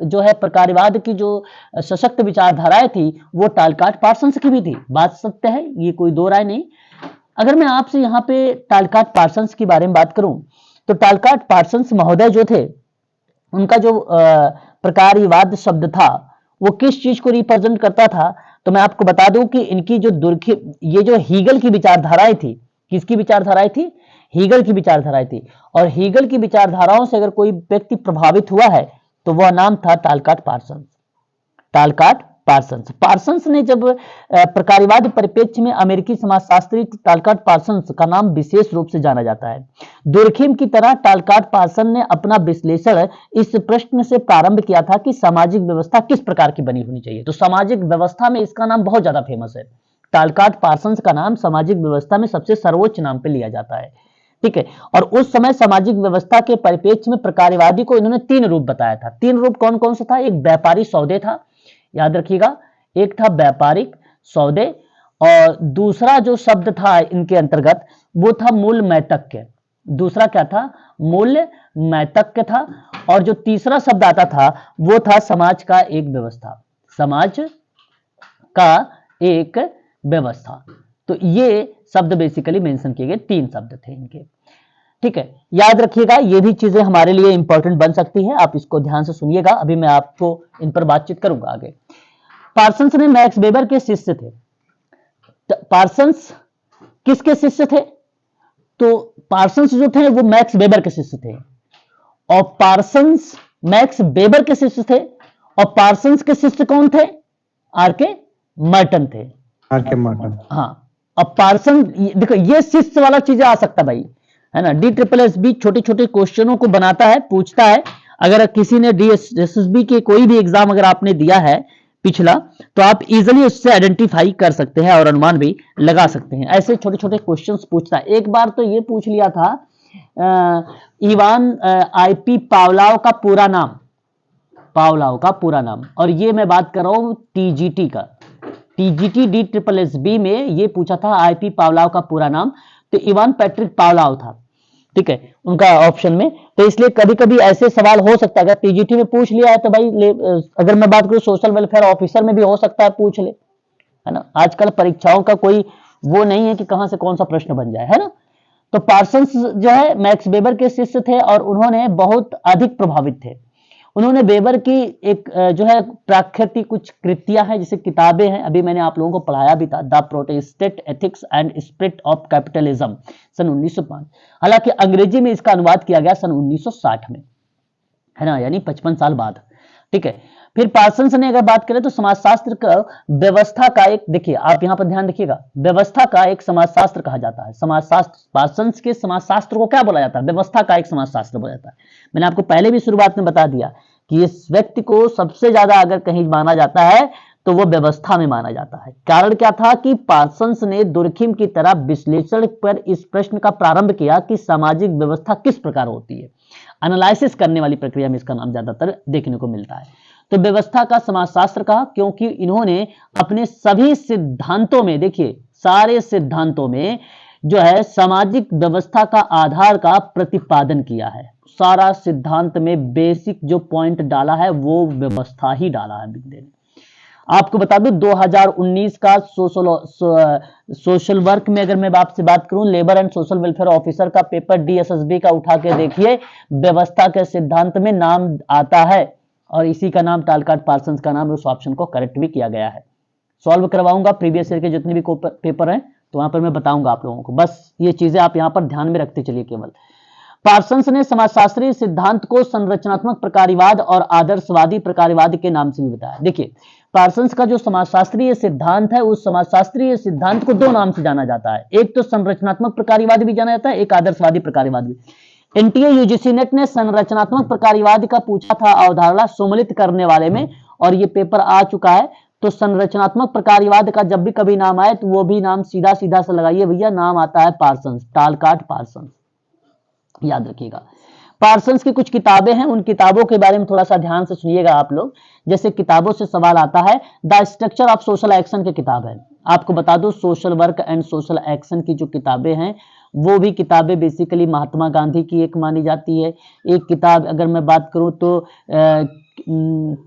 जो है प्रकारवाद की जो सशक्त विचारधाराएं थी वो टालकाट पार्सन्स की भी थी। बात सत्य है, ये कोई दो राय नहीं। अगर मैं आपसे यहाँ पे टालकाट पार्सन्स के बारे में बात करूं तो टालकाट पार्सन्स महोदय जो थे, उनका जो प्रकारवाद शब्द था वो किस चीज को रिप्रेजेंट करता था, तो मैं आपको बता दूं कि इनकी जो ये जो हीगल की विचारधाराएं थी, किसकी विचारधाराएं थी, हीगल की विचारधाराएं थी, और हीगल की विचारधाराओं से अगर कोई व्यक्ति प्रभावित हुआ है तो वह नाम था टालकाट पार्सन्स। टालकाट पार्सन्स ने जब प्रकारवाद परिप्रेक्ष्य में अमेरिकी समाजशास्त्री टालकाट पार्सन्स का नाम विशेष रूप से जाना जाता है। दुर्खिम की तरह टालकाट पार्सन ने अपना विश्लेषण इस प्रश्न से प्रारंभ किया था कि सामाजिक व्यवस्था किस प्रकार की बनी होनी चाहिए। तो सामाजिक व्यवस्था में इसका नाम बहुत ज्यादा फेमस है। टालकाट पार्सन्स का नाम सामाजिक व्यवस्था में सबसे सर्वोच्च नाम पे लिया जाता है। ठीक है, और उस समय सामाजिक व्यवस्था के परिप्रेक्ष्य में प्रकारवादी को इन्होंने 3 रूप बताया था। 3 रूप कौन कौन सा था, एक व्यापारी सौदे था, याद रखिएगा, एक था व्यापारिक सौदे, और दूसरा जो शब्द था इनके अंतर्गत वो था मूल मैतक्य। दूसरा क्या था, मूल्य मैतक्य था, और जो तीसरा शब्द आता था वो था समाज का एक व्यवस्था, समाज का एक व्यवस्था। तो ये शब्द बेसिकली मेंशन किए गए, 3 शब्द थे इनके, ठीक है। याद रखिएगा, ये भी चीजें हमारे लिए इंपॉर्टेंट बन सकती है, आप इसको ध्यान से सुनिएगा, अभी मैं आपको इन पर बातचीत करूंगा आगे। पार्सन्स ने मैक्स वेबर के शिष्य थे। पार्सन्स किसके शिष्य थे? तो पार्सन्स जो थे वो मैक्स वेबर के शिष्य थे, और पार्सन्स मैक्स वेबर के शिष्य थे, और पार्सन्स के शिष्य कौन थे? आर.के. मर्टन थे। आर.के. मर्टन, हाँ। अब पार्सन, देखो ये शिष्य वाला चीजें आ सकता भाई, है ना। DSSB छोटे छोटे क्वेश्चनों को बनाता है, पूछता है। अगर किसी ने DSSB के कोई भी एग्जाम अगर आपने दिया है पिछला, तो आप इजीली उससे आइडेंटिफाई कर सकते हैं और अनुमान भी लगा सकते हैं। ऐसे छोटे छोटे क्वेश्चंस पूछता है। एक बार तो ये पूछ लिया था इवान I.P. पावलोव का पूरा नाम, पावलोव का पूरा नाम, और ये मैं बात कर रहा हूं TGT का, TGT DSSB में ये पूछा था I.P. पावलोव का पूरा नाम, तो इवान पैट्रिक पावलोव था, ठीक है, उनका ऑप्शन में। तो इसलिए कभी कभी ऐसे सवाल हो सकता है, अगर TGT में पूछ लिया है तो भाई अगर मैं बात करूं सोशल वेलफेयर ऑफिसर में भी हो सकता है पूछ ले, है ना। आजकल परीक्षाओं का कोई वो नहीं है कि कहां से कौन सा प्रश्न बन जाए, है ना। तो पार्सन्स जो है मैक्स वेबर के शिष्य थे और उन्होंने बहुत अधिक प्रभावित थे। उन्होंने वेबर की एक जो है प्राकृतिक कुछ कृतियां हैं, जैसे किताबें हैं, अभी मैंने आप लोगों को पढ़ाया भी था, the Protestant ethics and spirit of capitalism सन 1905। हालांकि अंग्रेजी में इसका अनुवाद किया गया सन 1960 में, है ना, यानी 55 साल बाद, ठीक है। फिर पार्सन्स ने अगर बात करें तो समाजशास्त्र का व्यवस्था का एक, देखिए आप यहां पर ध्यान रखिएगा, व्यवस्था का एक समाजशास्त्र कहा जाता है। समाजशास्त्र, पार्सन्स के समाजशास्त्र को क्या बोला जाता है? व्यवस्था का एक समाजशास्त्र बोला जाता है। मैंने आपको पहले भी शुरुआत में बता दिया कि इस व्यक्ति को सबसे ज्यादा अगर कहीं माना जाता है तो वो व्यवस्था में माना जाता है। कारण क्या था कि पार्सन्स ने दुर्खिम की तरह विश्लेषण पर इस प्रश्न का प्रारंभ किया कि सामाजिक व्यवस्था किस प्रकार होती है। एनालिसिस करने वाली प्रक्रिया में इसका नाम ज्यादातर देखने को मिलता है। तो व्यवस्था का समाजशास्त्र कहा क्योंकि इन्होंने अपने सभी सिद्धांतों में, देखिए सारे सिद्धांतों में जो है सामाजिक व्यवस्था का आधार का प्रतिपादन किया है। सारा सिद्धांत में बेसिक जो पॉइंट डाला है वो व्यवस्था ही डाला है बिंदे ने। आपको बता दूं 2019 का सोशल वर्क में अगर मैं आपसे बात करूं, labour and social welfare officer का पेपर DSSB का उठा के देखिए, व्यवस्था के सिद्धांत में नाम आता है और इसी का नाम टालकाट पार्सन्स का नाम, उस ऑप्शन को करेक्ट भी किया गया है। सॉल्व करवाऊंगा प्रीवियस ईयर के जितने भी पेपर हैं तो वहां पर मैं बताऊंगा आप लोगों को। बस ये चीजें आप यहां पर ध्यान में रखते चलिए केवल। पार्सन्स ने समाजशास्त्रीय सिद्धांत को संरचनात्मक प्रकारिवाद और आदर्शवादी प्रकारिवाद के नाम से भी बताया। देखिए पार्सन्स का जो समाजशास्त्रीय सिद्धांत है, उस समाजशास्त्रीय सिद्धांत को 2 नाम से जाना जाता है। एक तो संरचनात्मक प्रकारिवाद भी जाना जाता है, एक आदर्शवादी प्रकारिवाद भी। एनटीए यूजीसी नेट ने संरचनात्मक प्रकारिवाद का पूछा था अवधारणा सम्मिलित करने वाले में, और ये पेपर आ चुका है। तो संरचनात्मक प्रकारिवाद का जब भी कभी नाम आए तो वो भी नाम सीधा सीधा से लगाइए भैया, नाम आता है पार्सन्स, टालकाट पार्सन्स, याद रखिएगा। पार्सन्स की कुछ किताबें हैं, उन किताबों के बारे में थोड़ा सा ध्यान से सुनिएगा आप लोग। जैसे किताबों से सवाल आता है, the structure of social action की किताब है। आपको बता दो social work and social action की जो किताबें हैं वो भी किताबें बेसिकली महात्मा गांधी की एक मानी जाती है। एक किताब अगर मैं बात करूं तो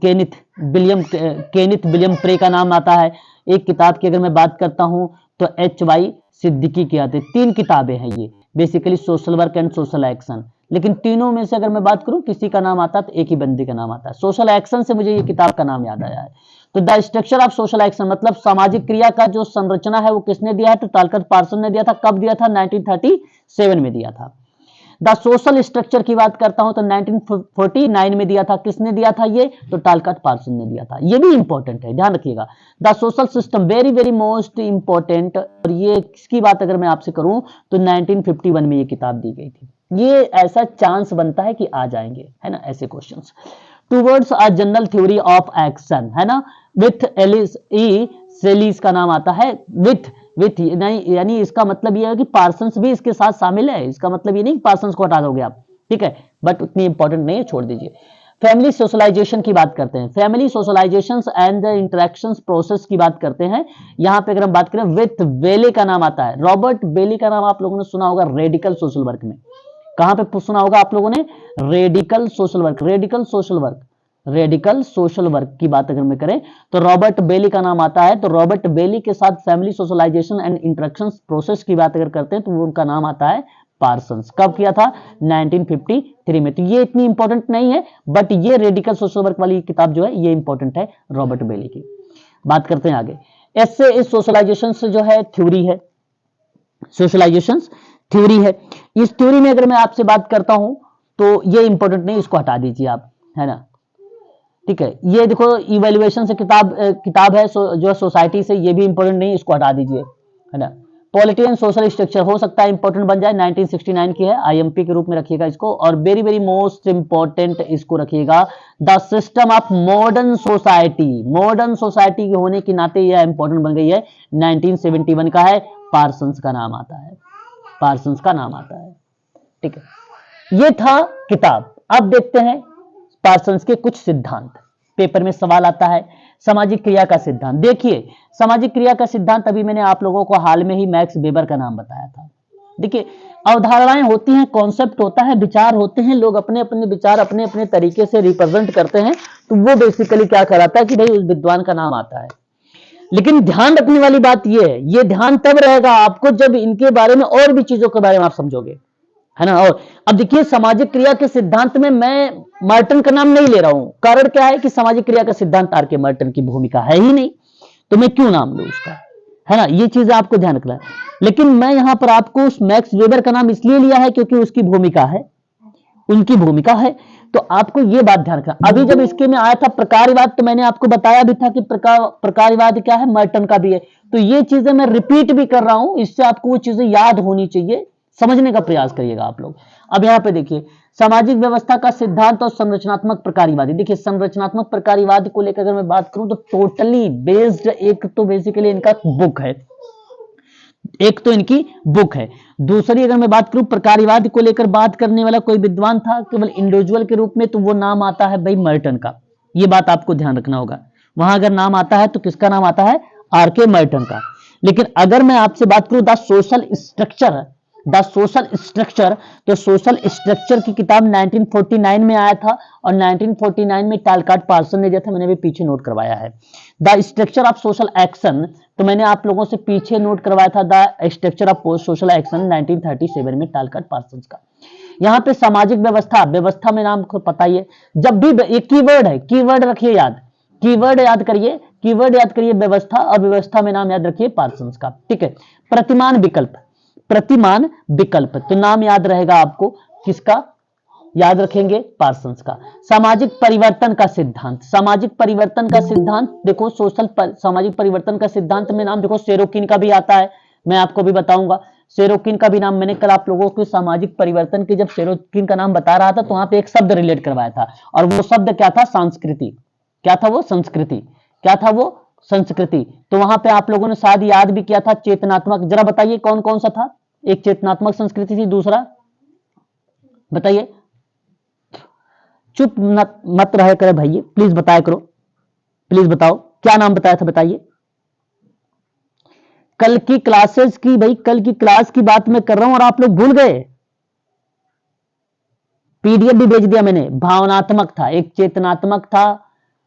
केनिथ विलियम प्रे का नाम आता है। एक किताब की अगर मैं बात करता हूं तो HY सिद्दीकी की आती है। 3 किताबें हैं ये basically, social work and social action. लेकिन तीनों में से अगर मैं बात करूं किसी का नाम आता है तो एक ही बंदे का नाम आता है। सोशल एक्शन से मुझे ये किताब का नाम याद आया है। तो the structure of social action मतलब सामाजिक क्रिया का जो संरचना है वो किसने दिया है? तो टालकाट पार्सन ने दिया था। कब दिया था? 1937 में दिया था। द सोशल स्ट्रक्चर की बात करता हूं तो 1949 में दिया था। किसने दिया था ये? तो टालकाट पार्सन ने दिया था। ये भी इंपॉर्टेंट है, ध्यान रखिएगा। The social system very very most important, और ये किसकी बात अगर मैं आपसे करूं तो 1951 में ये किताब दी गई थी। ये ऐसा चांस बनता है कि आ जाएंगे, है ना, ऐसे questions. Towards a general theory of action, है ना, विथ एलिस ई सेलिस का नाम आता है। विथ यानी इसका मतलब यह है कि पार्सन्स भी इसके साथ शामिल है। इसका मतलब ये नहीं पार्सन्स को हटा दोगे आप, ठीक है, बट उतनी इंपॉर्टेंट नहीं है, छोड़ दीजिए। फैमिली सोशलाइजेशन की बात करते हैं। Family socialisation and the interaction process की बात करते हैं। यहां पे अगर हम बात करें विथ बेले का नाम आता है। रॉबर्ट बेले का नाम आप लोगों ने सुना होगा रेडिकल सोशल वर्क में। कहां पे सुना होगा आप लोगों ने? Radical social work. Radical social work, radical social work की बात अगर मैं करें तो रॉबर्ट बेली का नाम आता है। तो रॉबर्ट बेली के साथ family socialisation and interaction process की बात अगर करते हैं तो उनका नाम आता है पार्सन्स। कब किया था? 1953 में। तो ये इतनी इंपॉर्टेंट नहीं है, बट ये रेडिकल सोशल वर्क वाली किताब जो है ये इंपॉर्टेंट है रॉबर्ट बेली की। बात करते हैं आगे। इससे इस सोशलाइजेशन से जो है थ्योरी है, सोशलाइजेशन थ्योरी है। इस थ्योरी में अगर मैं आपसे बात करता हूं तो ये इंपॉर्टेंट नहीं, इसको हटा दीजिए आप, है ना, ठीक है। ये देखो इवेल्युएशन से किताब है जो सोसाइटी से, ये भी इंपॉर्टेंट नहीं, इसको हटा दीजिए, है ना। पॉलिटी एंड सोशल स्ट्रक्चर हो सकता है इंपॉर्टेंट बन जाए, 1969 की है, आईएमपी के रूप में रखिएगा इसको। और वेरी वेरी मोस्ट इंपॉर्टेंट इसको रखिएगा, the system of modern society. Modern society के होने के नाते यह इंपॉर्टेंट बन गई है, 1971 का है, पार्सन्स का नाम आता है, पार्सन्स का नाम आता है, ठीक है। ये था किताब। अब देखते हैं पार्सन्स के कुछ सिद्धांत। पेपर में सवाल आता है सामाजिक क्रिया का सिद्धांत। देखिए सामाजिक क्रिया का सिद्धांत अभी मैंने आप लोगों को हाल में ही मैक्स वेबर का नाम बताया था। देखिए अवधारणाएं होती हैं, कॉन्सेप्ट होता है, विचार होते हैं, लोग अपने अपने विचार अपने अपने तरीके से रिप्रेजेंट करते हैं, तो वो बेसिकली क्या कराता है कि भाई उस विद्वान का नाम आता है। लेकिन ध्यान रखने वाली बात यह है, ये ध्यान तब रहेगा आपको जब इनके बारे में और भी चीजों के बारे में आप समझोगे, है ना। और अब देखिए सामाजिक क्रिया के सिद्धांत में मैं मार्टन का नाम नहीं ले रहा हूं, कारण क्या है कि सामाजिक क्रिया का सिद्धांत आर.के. मार्टन की भूमिका है ही नहीं, तो मैं क्यों नाम लूं उसका, है ना। ये चीजें आपको ध्यान रखना है। लेकिन मैं यहां पर आपको उस मैक्स वेबर का नाम इसलिए लिया है क्योंकि उसकी भूमिका है, उनकी भूमिका है, तो आपको यह बात ध्यान रखना। अभी जब इसके में आया था प्रकारवाद, तो मैंने आपको बताया भी था कि प्रकारवाद क्या है, मार्टन का भी है। तो ये चीजें मैं रिपीट भी कर रहा हूं, इससे आपको वो चीजें याद होनी चाहिए, समझने का प्रयास करिएगा आप लोग। अब यहां पे देखिए सामाजिक व्यवस्था का सिद्धांत और संरचनात्मक प्रकारीवादी। देखिए संरचनात्मक प्रकारीवाद को लेकर अगर मैं बात करूं तो टोटली बेस्ड, एक तो बेसिकली इनका बुक है, एक तो इनकी बुक है। दूसरी अगर मैं बात करूं प्रकारीवाद को लेकर बात करने वाला कोई विद्वान था केवल इंडिविजुअल के रूप में, तो वो नाम आता है भाई मार्टन का। ये बात आपको ध्यान रखना होगा, वहां अगर नाम आता है तो किसका नाम आता है? आर.के. मार्टन का। लेकिन अगर मैं आपसे बात करूं the social structure, the social structure, तो सोशल स्ट्रक्चर की किताब 1949 में आया था, और 1949 में टालकाट पार्सन ने दिया था, मैंने भी पीछे नोट करवाया है। The structure of social action, तो मैंने आप लोगों से पीछे नोट करवाया था the structure of social action 1937 में टालकाट पार्सन का। यहाँ पे सामाजिक व्यवस्था, व्यवस्था में नाम को पता ही है, जब भी एक कीवर्ड है, कीवर्ड रखिए याद, कीवर्ड याद करिए, कीवर्ड याद करिए व्यवस्था, और व्यवस्था में नाम याद रखिए पार्सन का, ठीक है। प्रतिमान विकल्प, प्रतिमान विकल्प, तो नाम याद रहेगा आपको किसका? याद रखेंगे पार्सन्स का। सामाजिक परिवर्तन का सिद्धांत, सामाजिक परिवर्तन का सिद्धांत देखो सामाजिक परिवर्तन का सिद्धांत में नाम देखो सेरोकिन का भी आता है, मैं आपको भी बताऊंगा। सेरोकिन का भी नाम, मैंने कल आप लोगों को सामाजिक परिवर्तन के जब सेरोकिन का नाम बता रहा था तो वहां पे एक शब्द रिलेट करवाया था, और वो शब्द क्या था? संस्कृति। क्या था वो? संस्कृति। क्या था वो? संस्कृति। तो वहां पे आप लोगों ने शायद याद भी किया था चेतनात्मक, जरा बताइए कौन कौन सा था? एक चेतनात्मक संस्कृति थी, दूसरा बताइए, चुप मत रहे करे भाई, प्लीज बताया करो, प्लीज बताओ क्या नाम बताया था, बताइए। कल की क्लासेस की, भाई कल की क्लास की बात मैं कर रहा हूं और आप लोग भूल गए, पीडीएफ भी भेज दिया मैंने। भावनात्मक था, एक चेतनात्मक था।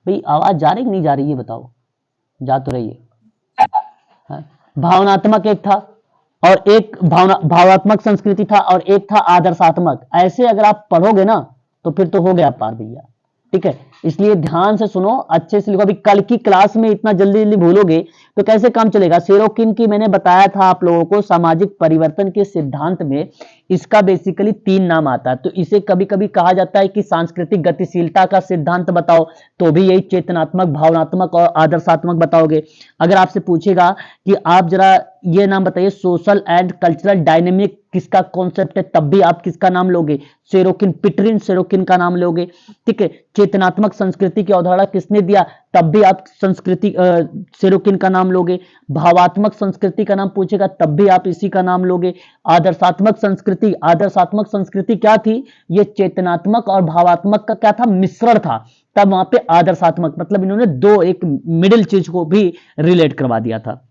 भाई आवाज जा रही नहीं जा रही, ये बताओ, जा तो रही है। भावनात्मक एक था, और एक भावात्मक संस्कृति था, और एक था आदर्शात्मक। ऐसे अगर आप पढ़ोगे ना तो फिर तो हो गया पार भैया, ठीक है। इसलिए ध्यान से सुनो, अच्छे से लिखो। अभी कल की क्लास में इतना जल्दी जल्दी भूलोगे तो कैसे काम चलेगा। सेरोकिन की मैंने बताया था आप लोगों को, सामाजिक परिवर्तन के सिद्धांत में इसका बेसिकली 3 नाम आता है। तो इसे कभी कभी कहा जाता है कि सांस्कृतिक गतिशीलता का सिद्धांत बताओ, तो भी यही चेतनात्मक, भावनात्मक और आदर्शात्मक बताओगे। अगर आपसे पूछेगा कि आप जरा ये नाम बताइए सोशल एंड कल्चरल डायनेमिक किसका कॉन्सेप्ट है, तब भी आप किसका नाम लोगे? सेरोकिन, पीटरिन सेरोकिन का नाम लोगे, ठीक है। चेतनात्मक संस्कृति की अवधारणा किसने दिया, तब भी आप संस्कृति सेरोकिन का नाम लोगे। भावात्मक संस्कृति का नाम पूछेगा तब भी आप इसी का नाम लोगे। आदर्शात्मक संस्कृति, आदर्शात्मक संस्कृति क्या थी? ये चेतनात्मक और भावात्मक का क्या था? मिश्रण था, तब वहां पे आदर्शात्मक, मतलब इन्होंने दो एक मिडिल चीज को भी रिलेट करवा दिया था,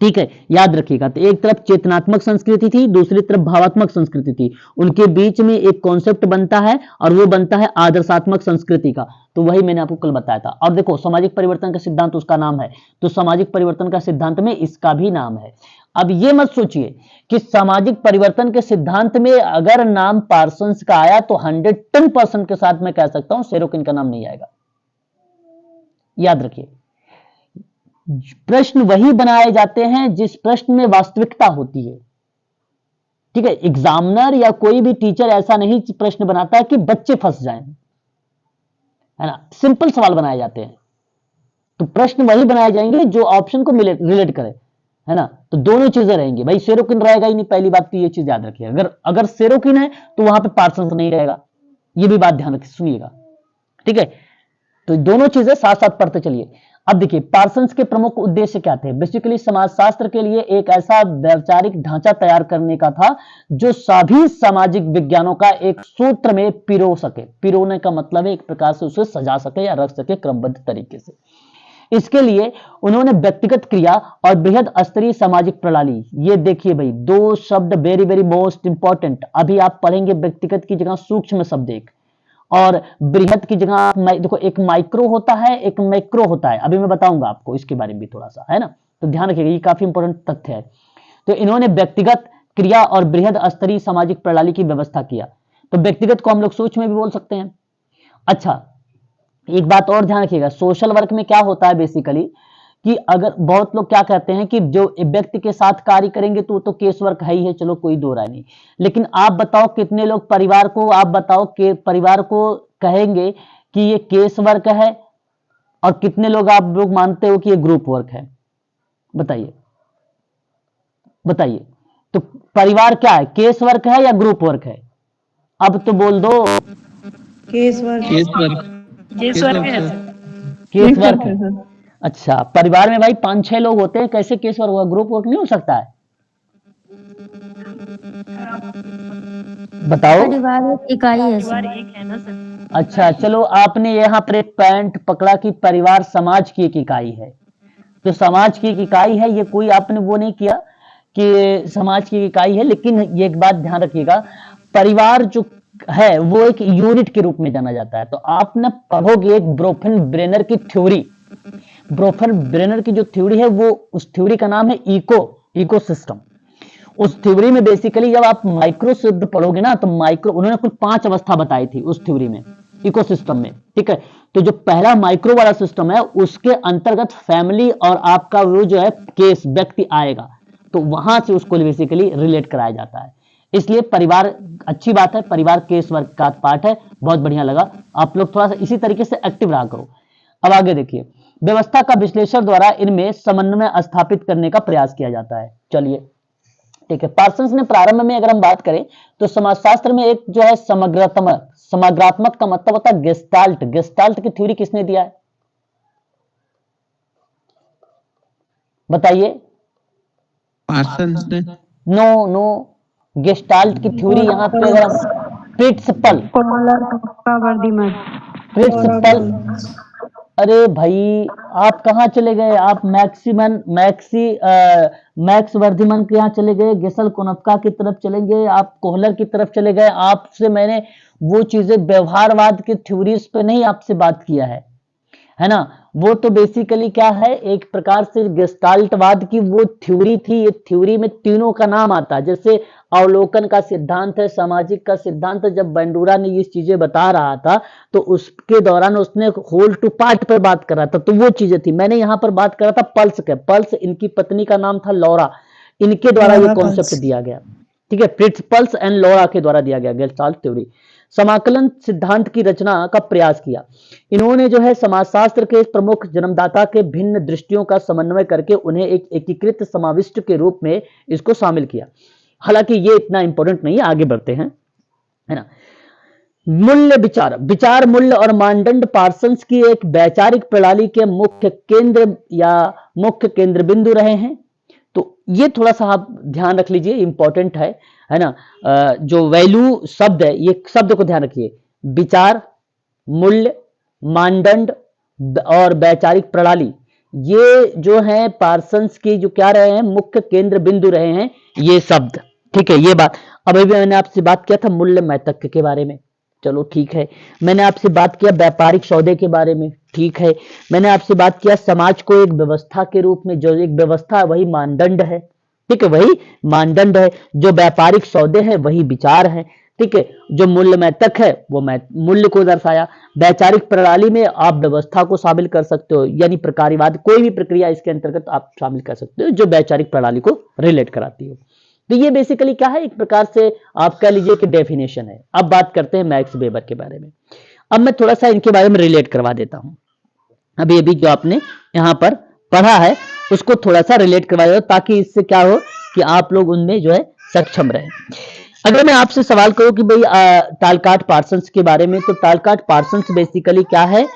ठीक है, याद रखिएगा। तो एक तरफ चेतनात्मक संस्कृति थी, दूसरी तरफ भावात्मक संस्कृति थी। उनके बीच में एक कॉन्सेप्ट बनता है और वो बनता है आदर्शात्मक संस्कृति का। तो वही मैंने आपको कल बताया था। और देखो, सामाजिक परिवर्तन का सिद्धांत उसका नाम है, तो सामाजिक परिवर्तन का सिद्धांत में इसका भी नाम है। अब ये मत सोचिए कि सामाजिक परिवर्तन के सिद्धांत में अगर नाम पार्सन्स का आया तो 110% के साथ मैं कह सकता हूं सेरोकिन का नाम नहीं आएगा। याद रखिए, प्रश्न वही बनाए जाते हैं जिस प्रश्न में वास्तविकता होती है। ठीक है, एग्जामिनर या कोई भी टीचर ऐसा नहीं प्रश्न बनाता है कि बच्चे फंस जाएं, है ना। सिंपल सवाल बनाए जाते हैं, तो प्रश्न वही बनाए जाएंगे जो ऑप्शन को रिलेट करे, है ना। तो दोनों चीजें रहेंगी भाई, सेरोकिन रहेगा ही नहीं, पहली बात तो ये चीज याद रखिए। अगर सेरोकिन है तो वहां पे पार्सन्स नहीं रहेगा, ये भी बात ध्यान रखिए, सुनिएगा। ठीक है, तो दोनों चीजें साथ साथ पढ़ते चलिए। अब देखिए, पार्सन्स के प्रमुख उद्देश्य क्या थे। बेसिकली समाजशास्त्र के लिए एक ऐसा वैचारिक ढांचा तैयार करने का था जो सभी सामाजिक विज्ञानों का एक सूत्र में पिरो सके। पिरोने का मतलब है एक प्रकार से उसे सजा सके या रख सके क्रमबद्ध तरीके से। इसके लिए उन्होंने व्यक्तिगत क्रिया और बृहद स्तरीय सामाजिक प्रणाली, ये देखिए भाई, दो शब्द वेरी वेरी मोस्ट इंपॉर्टेंट। अभी आप पढ़ेंगे व्यक्तिगत की जगह सूक्ष्म शब्द एक, और बृहद की जगह देखो एक माइक्रो होता है, एक मैक्रो होता है। अभी मैं बताऊंगा आपको इसके बारे में भी थोड़ा सा, है ना। तो ध्यान रखिएगा, ये काफी इंपॉर्टेंट तथ्य है। तो इन्होंने व्यक्तिगत क्रिया और बृहद स्तरीय सामाजिक प्रणाली की व्यवस्था किया। तो व्यक्तिगत को हम लोग सूक्ष्म में भी बोल सकते हैं। अच्छा, एक बात और ध्यान रखिएगा, सोशल वर्क में क्या होता है बेसिकली कि अगर बहुत लोग क्या कहते हैं कि जो व्यक्ति के साथ कार्य करेंगे तो केस वर्क है ही है, चलो कोई दो राय नहीं। लेकिन आप बताओ कितने लोग परिवार को, आप बताओ कि परिवार को कहेंगे कि ये केस वर्क है, और कितने लोग आप लोग मानते हो कि ये ग्रुप वर्क है? बताइए बताइए। तो परिवार क्या है, केस वर्क है या ग्रुप वर्क है? अब तो बोल दो। केस वर्क है। अच्छा, परिवार में भाई 5-6 लोग होते हैं, कैसे केस वर्क हुआ? ग्रुप वर्क नहीं हो सकता है? बताओ। परिवार एक इकाई है सर। अच्छा चलो, आपने यहाँ पर एक पॉइंट पकड़ा कि परिवार समाज की एक इकाई है। तो समाज की एक इकाई है, ये कोई आपने वो नहीं किया कि समाज की इकाई है। लेकिन ये एक बात ध्यान रखिएगा, परिवार जो है वो एक यूनिट के रूप में जाना जाता है। तो आप ना पढ़ोगे एक ब्रोफन ब्रेनर की थ्योरी। ब्रोफन ब्रेनर की जो थ्योरी है वो, उस थ्योरी का नाम है इकोसिस्टम। उस थ्योरी में बेसिकली जब आप माइक्रो शब्द पढ़ोगे ना, तो माइक्रो, उन्होंने कुल 5 अवस्था बताई थी उस थ्योरी में, इकोसिस्टम में। ठीक है, तो जो पहला माइक्रो वाला सिस्टम है उसके अंतर्गत फैमिली और आपका वो जो है केस व्यक्ति आएगा, तो वहां से उसको बेसिकली रिलेट कराया जाता है। इसलिए परिवार अच्छी बात है, परिवार केस वर्क का पार्ट है, बहुत बढ़िया लगा। आप लोग थोड़ा सा इसी तरीके से एक्टिव रहा करो। अब आगे देखिए, व्यवस्था का विश्लेषण द्वारा इनमें समन्वय स्थापित करने का प्रयास किया जाता है। चलिए ठीक है, पार्सन्स ने प्रारंभ में अगर हम बात करें तो समाजशास्त्र में एक जो है समग्रात्मक का मतलब होता है गेस्टाल्ट। गेस्टाल्ट की थ्योरी किसने दिया है बताइए? पार्सन्स ने। नो, गेस्टाल्ट की थ्योरी यहाँ पे अगर प्रिंसिपल, अरे भाई आप कहाँ चले गए? आप मैक्स वर्धिमन के यहाँ चले गए, गेसल कोनप्का की तरफ चले गए, आप कोहलर की तरफ चले गए। आपसे मैंने वो चीजें व्यवहारवाद की थ्योरीज पे नहीं आपसे बात किया है ना। वो तो बेसिकली क्या है, एक प्रकार से गेस्टाल्टवाद की वो थ्योरी थी। ये थ्योरी में तीनों का नाम आता है, जैसे अवलोकन का सिद्धांत है, सामाजिक का सिद्धांत है। जब बंडूरा ने ये चीजें बता रहा था तो उसके दौरान उसने होल टू पार्ट पर बात कर रहा था, तो वो चीजें थी। मैंने यहाँ पर बात करा था पल्स, इनकी पत्नी का नाम था लौरा, इनके द्वारा ये कॉन्सेप्ट दिया गया। ठीक है, प्रिंसिपल्स एंड लौरा के द्वारा दिया गया गेस्टाल्ट थ्योरी। समाकलन सिद्धांत की रचना का प्रयास किया। इन्होंने जो है समाजशास्त्र के प्रमुख जन्मदाता के भिन्न दृष्टियों का समन्वय करके उन्हें एक एकीकृत समाविष्ट के रूप में इसको शामिल किया। हालांकि ये इतना इंपॉर्टेंट नहीं है, आगे बढ़ते हैं, है ना। मूल्य विचार मूल्य और मानदंड पार्सन्स की एक वैचारिक प्रणाली के मुख्य केंद्र या मुख्य केंद्र बिंदु रहे हैं। तो ये थोड़ा सा आप ध्यान रख लीजिए, इंपॉर्टेंट है ना। जो वैल्यू शब्द है, ये शब्द को ध्यान रखिए। विचार, मूल्य, मानदंड और वैचारिक प्रणाली, ये जो है पार्सन्स की जो क्या रहे हैं, मुख्य केंद्र बिंदु रहे हैं ये शब्द। ठीक है, ये बात। अब अभी मैंने आपसे बात किया था मूल्य मैतक के बारे में, चलो ठीक है। मैंने आपसे बात किया व्यापारिक सौदे के बारे में, ठीक है। मैंने आपसे बात किया समाज को एक व्यवस्था के रूप में, जो एक व्यवस्था है वही मानदंड है, ठीक है, वही मानदंड है। जो व्यापारिक सौदे है वही विचार है, ठीक है। जो मूल्य मैतक है वो मूल्य को दर्शाया। वैचारिक प्रणाली में आप व्यवस्था को शामिल कर सकते हो, यानी प्रकारीवाद, कोई भी प्रक्रिया इसके अंतर्गत आप शामिल कर सकते हो जो वैचारिक प्रणाली को रिलेट कराती हो। तो ये बेसिकली क्या है, एक प्रकार से आप कह लीजिए कि डेफिनेशन है। अब बात करते हैं मैक्स वेबर के बारे में। अब मैं थोड़ा सा इनके बारे में रिलेट करवा देता हूं। अभी अभी जो आपने यहां पर पढ़ा है उसको थोड़ा सा रिलेट करवा दो, ताकि इससे क्या हो कि आप लोग उनमें जो है सक्षम रहे। अगर मैं आपसे सवाल करूं कि भाई टालकाट पार्सन्स के बारे में, तो टालकाट पार्सन्स बेसिकली क्या है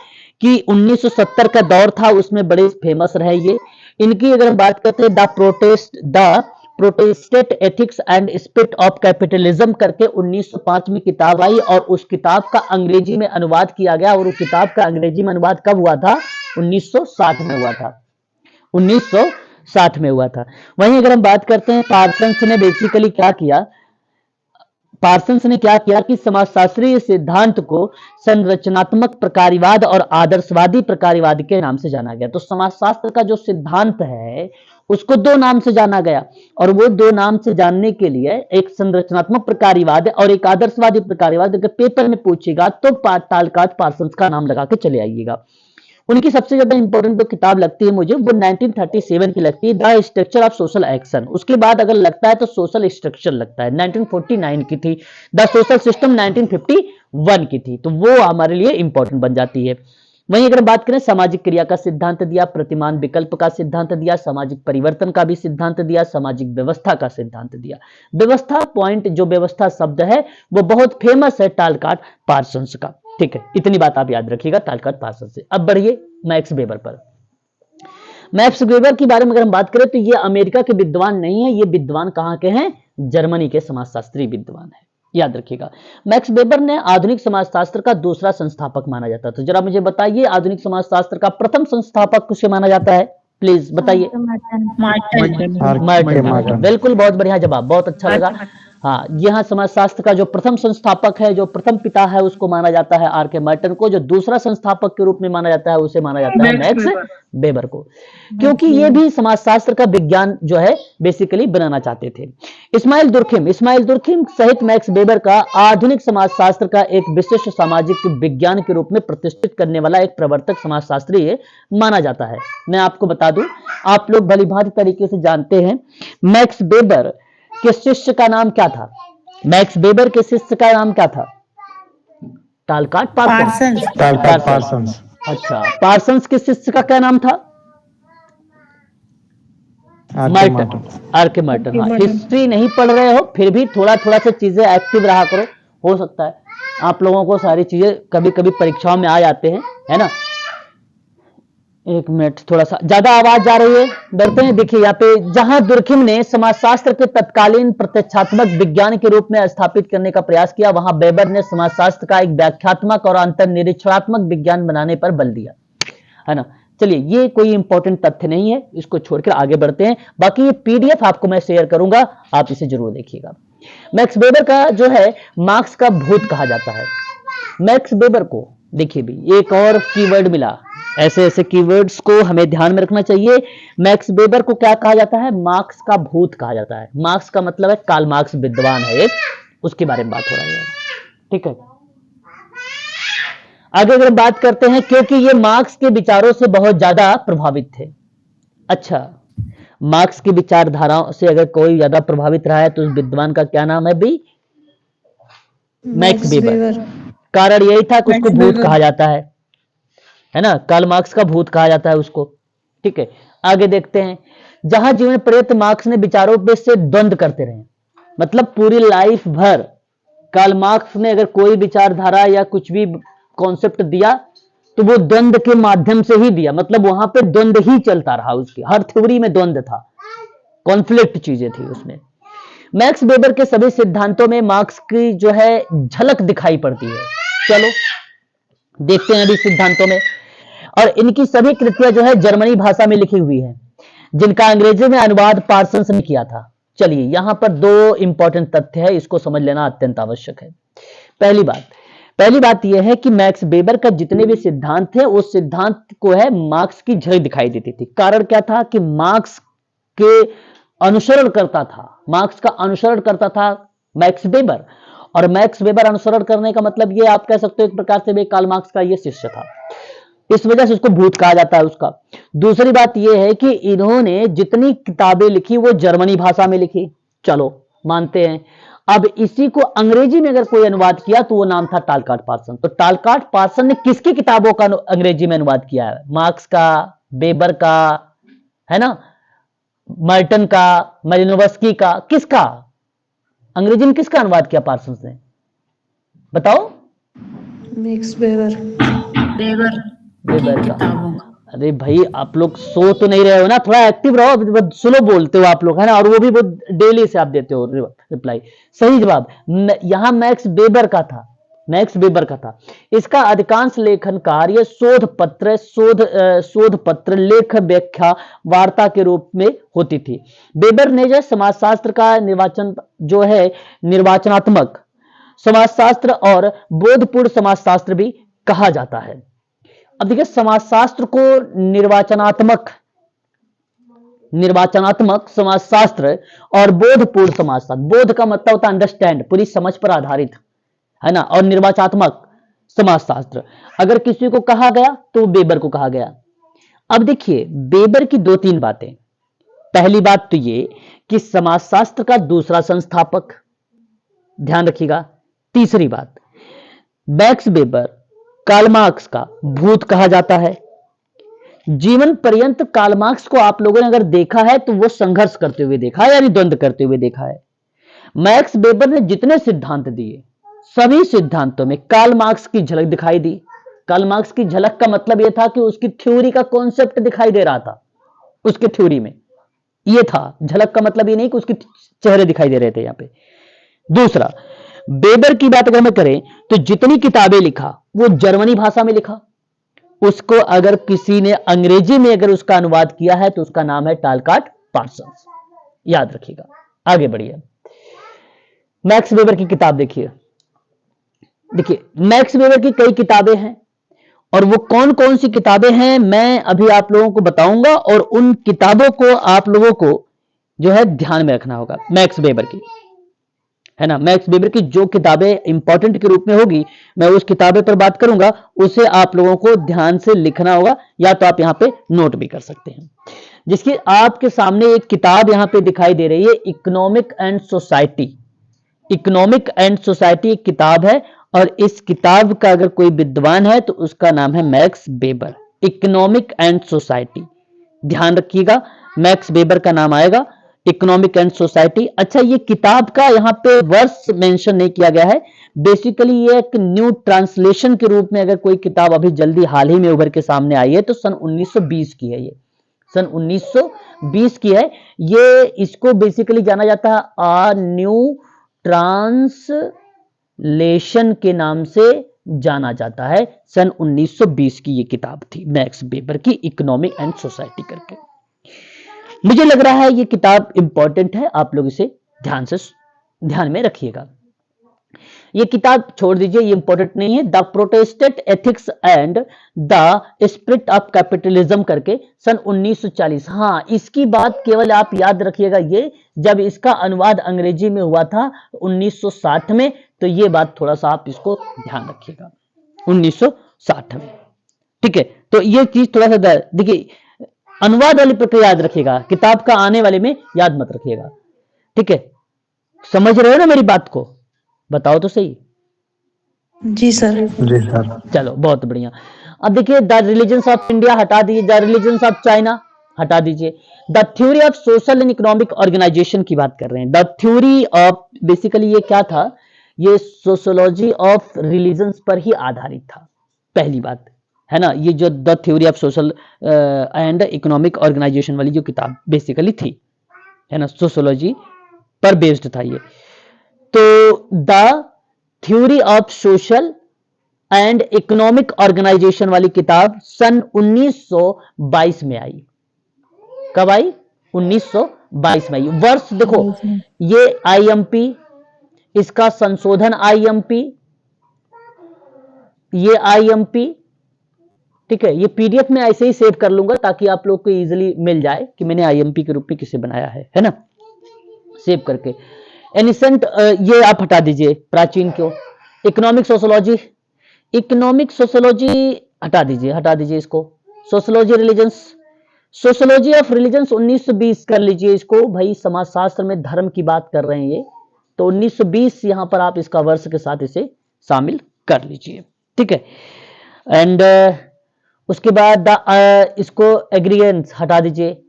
कि 1970 का दौर था, उसमें बड़े फेमस रहे ये। इनकी अगर हम बात करते हैं the Protestant ethics and spirit of capitalism करके 1905 में किताब आई, और उस किताब का अंग्रेजी में अनुवाद किया गया। और उस किताब का अंग्रेजी में अनुवाद कब हुआ था? 1960 में हुआ था, 1960 में हुआ था। वहीं अगर हम बात करते हैं पार्सन्स ने बेसिकली क्या किया, पार्सन्स ने क्या किया कि समाजशास्त्रीय सिद्धांत को संरचनात्मक प्रकारीवाद और आदर्शवादी प्रकारीवाद के नाम से जाना गया। तो समाजशास्त्र का जो सिद्धांत है उसको दो नाम से जाना गया, और वो दो नाम से जानने के लिए एक संरचनात्मक प्रकारीवाद और एक आदर्शवादी प्रकारीवाद। अगर पेपर में पूछेगा तो टालकाट पार्सन्स का नाम लगा के चले आइएगा। उनकी सबसे ज्यादा इंपॉर्टेंट जो किताब लगती है मुझे, वो 1937 की लगती है, the structure of social action. उसके बाद अगर लगता है तो सोशल स्ट्रक्चर लगता है, 1949 की थी। द सोशल सिस्टम 1951 की थी, तो वो हमारे लिए इंपॉर्टेंट बन जाती है। वहीं अगर बात करें सामाजिक क्रिया का सिद्धांत दिया, प्रतिमान विकल्प का सिद्धांत दिया, सामाजिक परिवर्तन का भी सिद्धांत दिया, सामाजिक व्यवस्था का सिद्धांत दिया। व्यवस्था पॉइंट, जो व्यवस्था शब्द है वो बहुत फेमस है टालकाट पार्सन्स का, ठीक है। इतनी बात आप याद रखिएगा टालकाट पार्सन्स से। अब बढ़िए मैक्स वेबर पर। मैक्स वेबर के बारे में अगर हम बात करें तो ये अमेरिका के विद्वान नहीं है, ये विद्वान कहां के हैं? जर्मनी के समाजशास्त्री विद्वान है, याद रखिएगा। मैक्स वेबर ने आधुनिक समाजशास्त्र का दूसरा संस्थापक माना जाता है। तो जरा मुझे बताइए आधुनिक समाजशास्त्र का प्रथम संस्थापक किसे माना जाता है, प्लीज बताइए। मार्टिन। बिल्कुल, बहुत बढ़िया जवाब, बहुत अच्छा लगा। हाँ, यहाँ समाजशास्त्र का जो प्रथम संस्थापक है, जो प्रथम पिता है, उसको माना जाता है आर के मार्टिन को। जो दूसरा संस्थापक के रूप में माना जाता है उसे माना जाता है मैक्स वेबर को, क्योंकि ये भी समाजशास्त्र का विज्ञान जो है बेसिकली बनाना चाहते थे। इस्माइल दुर्खिम सहित मैक्स वेबर का आधुनिक समाजशास्त्र का एक विशिष्ट सामाजिक विज्ञान के रूप में प्रतिष्ठित करने वाला एक प्रवर्तक समाजशास्त्री माना जाता है। मैं आपको बता दूं, आप लोग भलीभांति तरीके से जानते हैं मैक्स वेबर के शिष्य का नाम क्या था? मैक्स वेबर के शिष्य का नाम क्या था? टालकाट पार्सन्स। अच्छा, पार्सन्स के शिष्य का क्या नाम था? मार्टिन, आर के मार्टिन। हाँ, हिस्ट्री नहीं पढ़ रहे हो फिर भी थोड़ा थोड़ा से चीजें एक्टिव रहा करो, हो सकता है आप लोगों को सारी चीजें कभी कभी परीक्षाओं में आ जाते हैं, है ना। एक मिनट, थोड़ा सा ज्यादा आवाज आ रही है, डरते हैं। देखिए यहाँ पे, जहां दुर्खिम ने समाजशास्त्र के तत्कालीन प्रत्यक्षात्मक विज्ञान के रूप में स्थापित करने का प्रयास किया, वहां वेबर ने समाजशास्त्र का एक व्याख्यात्मक और अंतर्निरीक्षणात्मक विज्ञान बनाने पर बल दिया, है ना। चलिए, ये कोई इंपॉर्टेंट तथ्य नहीं है, इसको छोड़कर आगे बढ़ते हैं। बाकी ये पीडीएफ आपको मैं शेयर करूंगा, आप इसे जरूर देखिएगा। मैक्स वेबर का जो है मार्क्स का भूत कहा जाता है। मैक्स वेबर को देखिए भी एक और कीवर्ड मिला, ऐसे ऐसे कीवर्ड्स को हमें ध्यान में रखना चाहिए। मैक्स वेबर को क्या कहा जाता है? मार्क्स का भूत कहा जाता है। मार्क्स का मतलब है कार्ल मार्क्स विद्वान है एक, उसके बारे में बात हो रही है, ठीक है। आगे अगर बात करते हैं, क्योंकि ये मार्क्स के विचारों से बहुत ज्यादा प्रभावित थे। अच्छा, मार्क्स की विचारधाराओं से अगर कोई ज्यादा प्रभावित रहा है तो उस विद्वान का क्या नाम है भी? Max weber. कारण यही था कि उसको भूत कहा जाता है ना, कार्ल मार्क्स का भूत कहा जाता है उसको, ठीक है। आगे देखते हैं, जहां जीवन पर्यंत मार्क्स ने विचारों पे से द्वंद्व करते रहे, मतलब पूरी लाइफ भर कार्ल मार्क्स ने अगर कोई विचारधारा या कुछ भी कॉन्सेप्ट दिया तो वो द्वंद्व के माध्यम से ही दिया, मतलब वहां पे द्वंद्व ही चलता रहा, उसकी हर थ्योरी में द्वंद्व था, कॉन्फ्लिक्ट चीजें थी उसमें। मैक्स वेबर के सभी सिद्धांतों में मार्क्स की जो है झलक दिखाई पड़ती है। चलो देखते हैं अभी सिद्धांतों में। और इनकी सभी कृतियां जो है जर्मनी भाषा में लिखी हुई है, जिनका अंग्रेजी में अनुवाद पार्सन्स ने किया था। चलिए यहां पर दो इंपॉर्टेंट तथ्य है, इसको समझ लेना अत्यंत आवश्यक है। पहली बात यह है कि मैक्स वेबर का जितने भी सिद्धांत थे उस सिद्धांत को है मार्क्स की झलक दिखाई देती थी। कारण क्या था कि मार्क्स के अनुसरण करता था, मार्क्स का अनुसरण करता था मैक्स वेबर, और मैक्स वेबर अनुसरण करने का मतलब ये आप कह सकते हो एक प्रकार से कार्ल मार्क्स का ये शिष्य था, इस वजह से उसको भूत कहा जाता है उसका। दूसरी बात यह है कि इन्होंने जितनी किताबें लिखी वो जर्मनी भाषा में लिखी, चलो मानते हैं। अब इसी को अंग्रेजी में अगर कोई अनुवाद किया तो वो नाम था टालकाट पार्सन। तो टालकाट पार्सन ने किसकी किताबों का अंग्रेजी में अनुवाद किया है? मार्क्स का, वेबर का, है ना, मर्टन का, मालिनोवस्की का, किसका अंग्रेजी में किसका अनुवाद किया पार्सन ने? बताओ। मैक्स वेबर वेबर का। अरे भाई आप लोग सो तो नहीं रहे हो ना, थोड़ा एक्टिव रहो, स्लो बोलते हो आप लोग, है ना, और वो भी डेली से आप देते हो रिप्लाई। सही जवाब यहां मैक्स वेबर का था, मैक्स वेबर का था। इसका अधिकांश लेखन कार्य शोध पत्र, लेख, व्याख्या, वार्ता के रूप में होती थी। वेबर ने जो समाजशास्त्र का निर्वाचनात्मक समाजशास्त्र और बोधपूर्ण समाजशास्त्र भी कहा जाता है। अब देखिए समाजशास्त्र को निर्वाचनात्मक समाजशास्त्र और बोधपूर्ण समाजशास्त्र, बोध का मतलब होता है अंडरस्टैंड, पूरी समझ पर आधारित, है ना, और निर्वाचनात्मक समाजशास्त्र अगर किसी को कहा गया तो वेबर को कहा गया। अब देखिए वेबर की दो तीन बातें। पहली बात तो ये कि समाजशास्त्र का दूसरा संस्थापक, ध्यान रखिएगा। तीसरी बात, मैक्स वेबर कार्ल मार्क्स का भूत कहा जाता है। जीवन पर्यंत कार्ल मार्क्स को आप लोगों ने अगर देखा है तो वो संघर्ष करते हुए देखा है, यानी द्वंद्व करते हुए देखा है। मैक्स वेबर ने जितने सिद्धांत दिए सभी सिद्धांतों में कार्ल मार्क्स की झलक दिखाई दी। कार्ल मार्क्स की झलक का मतलब यह था कि उसकी थ्योरी का कॉन्सेप्ट दिखाई दे रहा था, उसकी थ्योरी में यह था। झलक का मतलब ये नहीं कि उसके चेहरे दिखाई दे रहे थे यहां पे। दूसरा, वेबर की बात अगर मैं करें तो जितनी किताबें लिखा वो जर्मनी भाषा में लिखा। उसको अगर किसी ने अंग्रेजी में अगर उसका अनुवाद किया है तो उसका नाम है टालकाट पार्सन, याद रखिएगा। आगे बढ़िए, मैक्स वेबर की किताब देखिए मैक्स वेबर की कई किताबें हैं और वो कौन कौन सी किताबें हैं मैं अभी आप लोगों को बताऊंगा, और उन किताबों को आप लोगों को जो है ध्यान में रखना होगा। मैक्स वेबर की, है ना, मैक्स वेबर की जो किताबें इंपॉर्टेंट के रूप में होगी मैं उस किताबें पर बात करूंगा, उसे आप लोगों को ध्यान से लिखना होगा, या तो आप यहां पे नोट भी कर सकते हैं। जिसकी आपके सामने एक किताब यहां पे दिखाई दे रही है, economic and society. Economic and society एक किताब है और इस किताब का अगर कोई विद्वान है तो उसका नाम है max weber. Economic and society, ध्यान रखिएगा, मैक्स वेबर का नाम आएगा, इकोनॉमिक एंड सोसाइटी। अच्छा, ये किताब का यहाँ पे वर्ष मेंशन नहीं किया गया है। बेसिकली ये एक न्यू ट्रांसलेशन के रूप में अगर कोई किताब अभी जल्दी हाल ही में उभर के सामने आई है तो सन 1920 की है। ये सन 1920 की है। ये इसको बेसिकली जाना जाता है आ न्यू ट्रांसलेशन के नाम से जाना जाता है। सन 1920 की ये किताब थी मैक्स वेबर की, इकोनॉमिक एंड सोसाइटी करके। मुझे लग रहा है ये किताब इंपॉर्टेंट है, आप लोग इसे ध्यान में रखिएगा। ये किताब छोड़ दीजिए, ये इंपॉर्टेंट नहीं है। The Protestant ethics and the spirit of capitalism करके सन 1940। हाँ, इसकी बात केवल आप याद रखिएगा, ये जब इसका अनुवाद अंग्रेजी में हुआ था 1960 में, तो ये बात थोड़ा सा आप इसको ध्यान रखिएगा, 1960 में। ठीक है, तो ये चीज थोड़ा सा देखिए, अनुवाद वाली प्रक्रिया याद रखिएगा, किताब का आने वाले में याद मत रखिएगा। ठीक है, समझ रहे हो ना मेरी बात को? बताओ तो सही। जी सर। जी सर। चलो बहुत बढ़िया। अब देखिए, द रिलीजन्स ऑफ इंडिया हटा दीजिए, द रिलीजन्स ऑफ चाइना हटा दीजिए। The theory of social and economic organisation की बात कर रहे हैं। द थ्योरी ऑफ, बेसिकली ये क्या था, ये सोशियोलॉजी ऑफ रिलीजन्स पर ही आधारित था, पहली बात, है ना। ये जो the theory of social and economic organisation वाली जो किताब बेसिकली थी, है ना, सोशियोलॉजी पर बेस्ड था ये। तो the theory of social and economic organisation वाली किताब सन 1922 में आई। कब आई? 1922 में आई। वर्ष देखो, ये आईएमपी, इसका संशोधन आईएमपी, ये आईएमपी, ठीक है। ये पीडीएफ में ऐसे ही सेव कर लूंगा ताकि आप लोग को इजीली मिल जाए कि मैंने आईएमपी के रूप में किसे बनाया है ना, सेव करके। एनिसेंट ये आप हटा दीजिए, प्राचीन क्यों। इकोनॉमिक सोशियोलॉजी, इकोनॉमिक सोशियोलॉजी हटा दीजिए इसको। Sociology religions, sociology of religions 1920 कर लीजिए इसको। भाई समाजशास्त्र में धर्म की बात कर रहे हैं ये, तो 1920 यहां पर आप इसका वर्ष के साथ इसे शामिल कर लीजिए, ठीक है। एंड उसके बाद इसको एग्रीगेंट्स हटा दीजिए।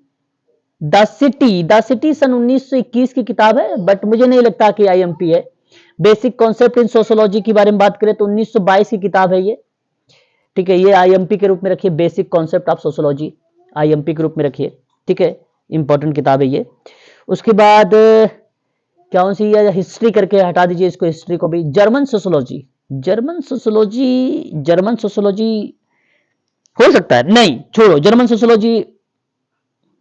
द सिटी सन 1921 की किताब है, बट मुझे नहीं लगता कि आईएमपी है। बेसिक कॉन्सेप्ट इन सोशियोलॉजी के बारे में बात करें तो 1922 की किताब है ये, ठीक है। ये आईएमपी के रूप में रखिए, basic concept of sociology IMP के रूप में रखिए, ठीक है। इंपॉर्टेंट किताब है ये। उसके बाद कौन सी है, हिस्ट्री करके हटा दीजिए इसको, हिस्ट्री को भी। जर्मन सोशियोलॉजी, जर्मन सोशियोलॉजी हो सकता है, नहीं छोड़ो, जर्मन सोशियोलॉजी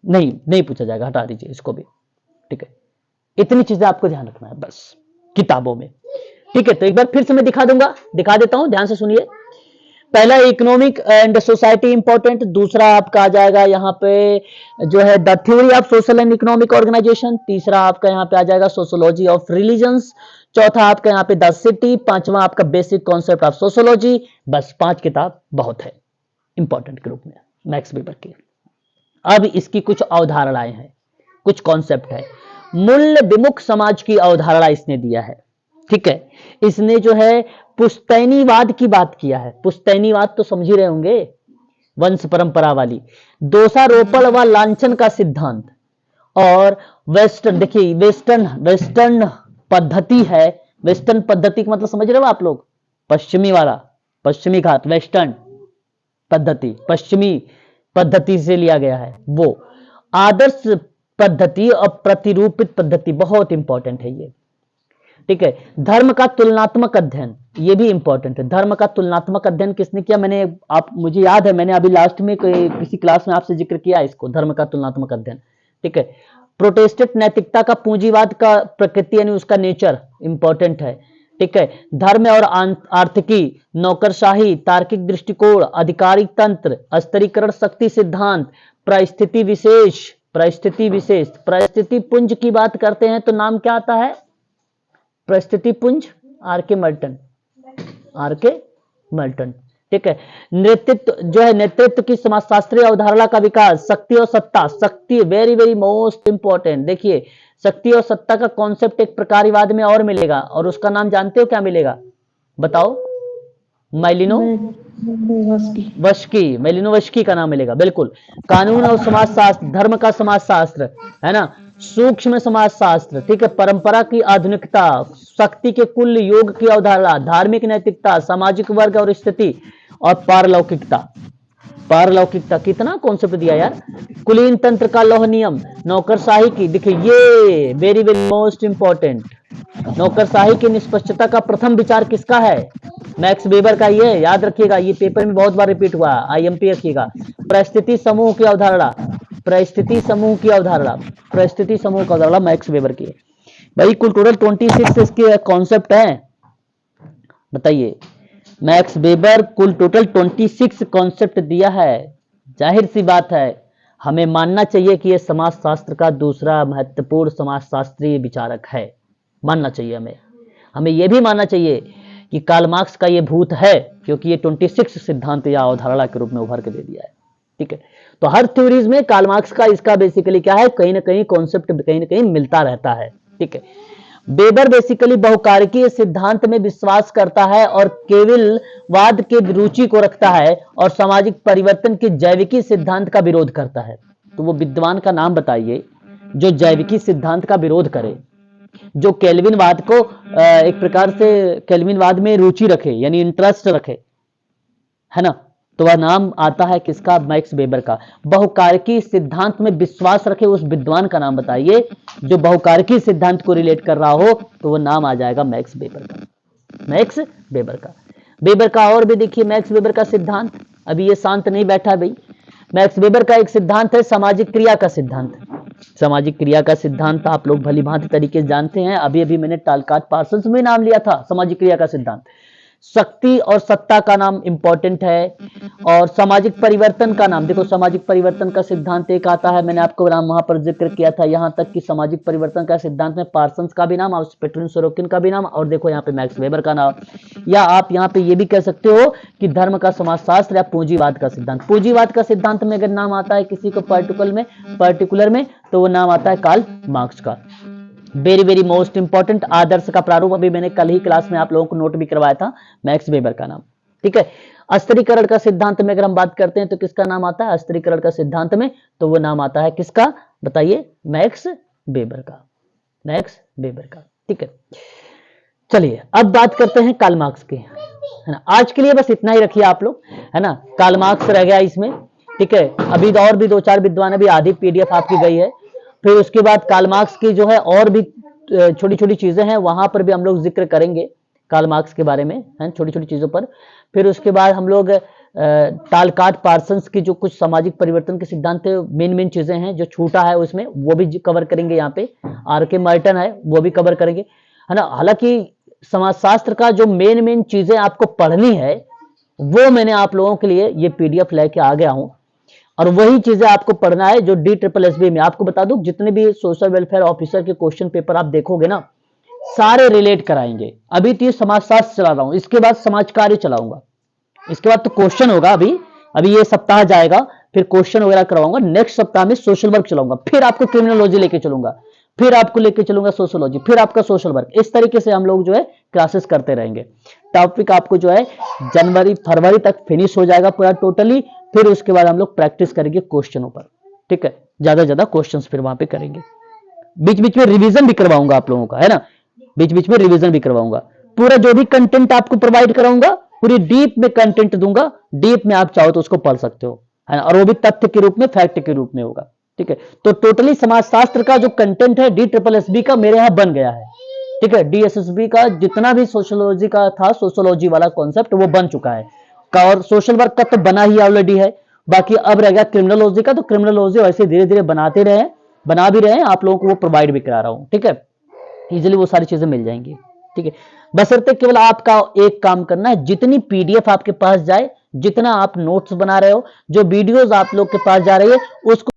नहीं पूछा जाएगा, हटा दीजिए इसको भी, ठीक है। इतनी चीजें आपको ध्यान रखना है बस किताबों में, ठीक है। तो एक बार फिर से मैं दिखा देता हूं, ध्यान से सुनिए। पहला इकोनॉमिक एंड सोसाइटी इंपॉर्टेंट, दूसरा आपका आ जाएगा यहाँ पे जो है the theory of social and economic organisation, तीसरा आपका यहाँ पे आ जाएगा सोशियोलॉजी ऑफ रिलीजन्स, चौथा आपका यहाँ पे द सिटी, पांचवा आपका बेसिक कॉन्सेप्ट ऑफ सोशियोलॉजी। बस 5 किताब बहुत है इंपॉर्टेंट के रूप में मैक्स वेबर की। अब इसकी कुछ अवधारणाएं हैं, कुछ कॉन्सेप्ट है। मूल्य विमुख समाज की अवधारणा इसने दिया है, ठीक है। इसने जो है पुश्तैनीवाद की बात किया है। पुश्तैनीवाद तो समझ ही रहे होंगे, वंश परंपरा वाली। दोषारोपण व लांछन का सिद्धांत, और वेस्टर्न, देखिए वेस्टर्न पद्धति है। वेस्टर्न पद्धति का मतलब समझ रहे हो आप लोग, पश्चिमी वाला, पश्चिमी घात, वेस्टर्न पद्धति, पश्चिमी पद्धति से लिया गया है वो। आदर्श पद्धति और प्रतिरूपित पद्धति बहुत इंपॉर्टेंट है ये, ठीक है। धर्म का तुलनात्मक अध्ययन, ये भी इंपॉर्टेंट है। धर्म का तुलनात्मक अध्ययन किसने किया, मुझे याद है, मैंने अभी लास्ट में किसी क्लास में आपसे जिक्र किया इसको, धर्म का तुलनात्मक अध्ययन, ठीक है। प्रोटेस्टेंट नैतिकता का पूंजीवाद का प्रकृति यानी उसका नेचर इंपॉर्टेंट है, ठीक है। धर्म और आर्थिकी, नौकरशाही, तार्किक दृष्टिकोण, अधिकारिक तंत्र, स्तरीकरण शक्ति सिद्धांत, परिस्थिति विशेष, परिस्थिति पुंज की बात करते हैं तो नाम क्या आता है, परिस्थिति पुंज, आर.के. मर्टन, ठीक है। नेतृत्व की समाजशास्त्रीय अवधारणा का विकास, शक्ति और सत्ता, शक्ति वेरी वेरी मोस्ट इंपॉर्टेंट। देखिए शक्ति और सत्ता का कॉन्सेप्ट एक प्रकारीवाद में और मिलेगा, और उसका नाम जानते हो क्या मिलेगा, बताओ? मैलिनोवस्की का नाम मिलेगा, बिल्कुल। कानून और समाजशास्त्र, धर्म का समाजशास्त्र है ना, सूक्ष्म समाजशास्त्र, ठीक है। परंपरा की आधुनिकता, शक्ति के कुल योग की अवधारणा, धार्मिक नैतिकता, सामाजिक वर्ग और स्थिति, और पारलौकिकता कितना कॉन्सेप्ट दिया यार। कुलीन तंत्र का लौह नियम, नौकरशाही की, देखिए ये वेरी वेरी मोस्ट इंपॉर्टेंट। नौकरशाही की निष्पक्षता का प्रथम विचार किसका है, मैक्स वेबर का। ये याद रखिएगा, ये पेपर में बहुत बार रिपीट हुआ, आईएमपी रखिएगा। परिस्थिति समूह की अवधारणा, मैक्स वेबर की। भाई कुल टोटल 26 इसके कॉन्सेप्ट हैं, बताइए। मैक्स वेबर कुल टोटल 26 कॉन्सेप्ट दिया है। जाहिर सी बात है, हमें मानना चाहिए कि यह समाजशास्त्र का दूसरा महत्वपूर्ण समाजशास्त्रीय विचारक है, मानना चाहिए हमें यह भी मानना चाहिए कि कार्ल मार्क्स का यह भूत है, क्योंकि ये 26 सिद्धांत या अवधारणा के रूप में उभर के दे दिया है, ठीक है। तो हर थ्योरीज में कार्ल मार्क्स का इसका बेसिकली क्या है, कहीं ना कहीं कॉन्सेप्ट कहीं ना कहीं मिलता रहता है, ठीक है। वेबर बेसिकली बहुकारकीय सिद्धांत में विश्वास करता है और केवलवाद के रुचि को रखता है, और सामाजिक परिवर्तन के जैविकी सिद्धांत का विरोध करता है। तो वो विद्वान का नाम बताइए जो जैविकी सिद्धांत का विरोध करे, जो केल्विनवाद को एक प्रकार से केल्विनवाद में रुचि रखे, यानी इंटरेस्ट रखे, है ना। तो वह नाम आता है किसका, मैक्स वेबर का। बहुकारकी सिद्धांत में विश्वास रखे उस विद्वान का नाम बताइए जो बहुकारकी सिद्धांत को रिलेट कर रहा हो, तो वह नाम आ जाएगा मैक्स वेबर का। वेबर का और भी देखिए, मैक्स वेबर का सिद्धांत, अभी ये शांत नहीं बैठा भाई। मैक्स वेबर का एक सिद्धांत है सामाजिक क्रिया का सिद्धांत। सामाजिक क्रिया का सिद्धांत आप लोग भली भांति तरीके से जानते हैं, अभी अभी मैंने टालकाट पार्सन्स में नाम लिया था सामाजिक क्रिया का सिद्धांत। शक्ति और सत्ता का नाम इंपॉर्टेंट है, और सामाजिक परिवर्तन का नाम देखो, सामाजिक परिवर्तन का सिद्धांत एक आता है, मैंने आपको नाम वहां पर जिक्र किया था, यहां तक कि सामाजिक परिवर्तन का सिद्धांत में पार्सन्स का भी नाम और पेट्रिन सोरोकिन का भी नाम, और देखो यहाँ पे मैक्स वेबर का नाम। या आप यहाँ पे ये भी कह सकते हो कि धर्म का समाजशास्त्र या पूंजीवाद का सिद्धांत। पूंजीवाद का सिद्धांत में अगर नाम आता है किसी को पर्टिकुलर में तो वो नाम आता है कार्ल मार्क्स का। वेरी वेरी मोस्ट इंपॉर्टेंट, आदर्श का प्रारूप, अभी मैंने कल ही क्लास में आप लोगों को नोट भी करवाया था, मैक्स वेबर का नाम। ठीक है, अस्थिरीकरण का सिद्धांत में अगर हम बात करते हैं तो किसका नाम आता है अस्थिरीकरण का सिद्धांत में? तो वो नाम आता है किसका, बताइए? मैक्स वेबर का, मैक्स वेबर का। ठीक है, चलिए अब बात करते हैं कार्ल मार्क्स की, है ना। आज के लिए बस इतना ही रखिए आप लोग, है ना। कार्ल मार्क्स रह गया इसमें, ठीक है। अभी और भी 2-4 विद्वान, अभी आधी पीडीएफ आपकी गई है। फिर उसके बाद कार्ल मार्क्स की जो है और भी छोटी छोटी चीजें हैं, वहां पर भी हम लोग जिक्र करेंगे कार्ल मार्क्स के बारे में, है छोटी छोटी चीजों पर। फिर उसके बाद हम लोग टालकाट पार्सन्स की जो कुछ सामाजिक परिवर्तन के सिद्धांत मेन चीजें हैं जो छूटा है उसमें, वो भी कवर करेंगे। यहाँ पे आर.के. मार्टन है, वो भी कवर करेंगे, है ना। हालांकि समाजशास्त्र का जो मेन चीजें आपको पढ़नी है वो मैंने आप लोगों के लिए ये पीडीएफ लेके आ गया हूं, और वही चीजें आपको पढ़ना है जो DSSB में। आपको बता दूं, जितने भी सोशल वेलफेयर ऑफिसर के क्वेश्चन पेपर आप देखोगे ना, सारे रिलेट कराएंगे। अभी तो ये समाजशास्त्र चला रहा हूं, इसके बाद समाज कार्य चलाऊंगा, इसके बाद तो क्वेश्चन होगा। अभी ये सप्ताह जाएगा, फिर क्वेश्चन वगैरह करवाऊंगा। नेक्स्ट सप्ताह में सोशल वर्क चलाऊंगा, फिर आपको क्रिमिनोलॉजी लेके चलूंगा, फिर आपको लेके चलूंगा सोशियोलॉजी, फिर आपका सोशल वर्क। इस तरीके से हम लोग जो है क्लासेस करते रहेंगे। टॉपिक आपको जो है जनवरी फरवरी तक फिनिश हो जाएगा पूरा टोटली। फिर उसके बाद हम लोग प्रैक्टिस करेंगे क्वेश्चनों पर, ठीक है। ज्यादा क्वेश्चंस फिर वहां पे करेंगे। बीच बीच में रिवीजन भी करवाऊंगा आप लोगों का, है ना। बीच बीच में रिवीजन भी करवाऊंगा। पूरा जो भी कंटेंट आपको प्रोवाइड कराऊंगा, पूरी डीप में कंटेंट दूंगा। डीप में आप चाहो तो उसको पढ़ सकते हो, है ना। और वो भी तथ्य के रूप में, फैक्ट के रूप में होगा, ठीक है। तो टोटली समाजशास्त्र का जो कंटेंट है DSSB का मेरे यहां बन गया है, ठीक है। DSSB का जितना भी सोशियोलॉजी का था, सोशियोलॉजी वाला कॉन्सेप्ट वो बन चुका है, और सोशल वर्क का तो बना ही ऑलरेडी है। बाकी अब रह गया क्रिमिनोलॉजी का, तो क्रिमिनोलॉजी वैसे धीरे धीरे बना भी रहे हैं, आप लोगों को वो प्रोवाइड भी करा रहा हूं, ठीक है। इजिली वो सारी चीजें मिल जाएंगी, ठीक है। बशर्ते केवल आपका एक काम करना है, जितनी पीडीएफ आपके पास जाए, जितना आप नोट्स बना रहे हो, जो वीडियोस आप लोग के पास जा रही है, उसको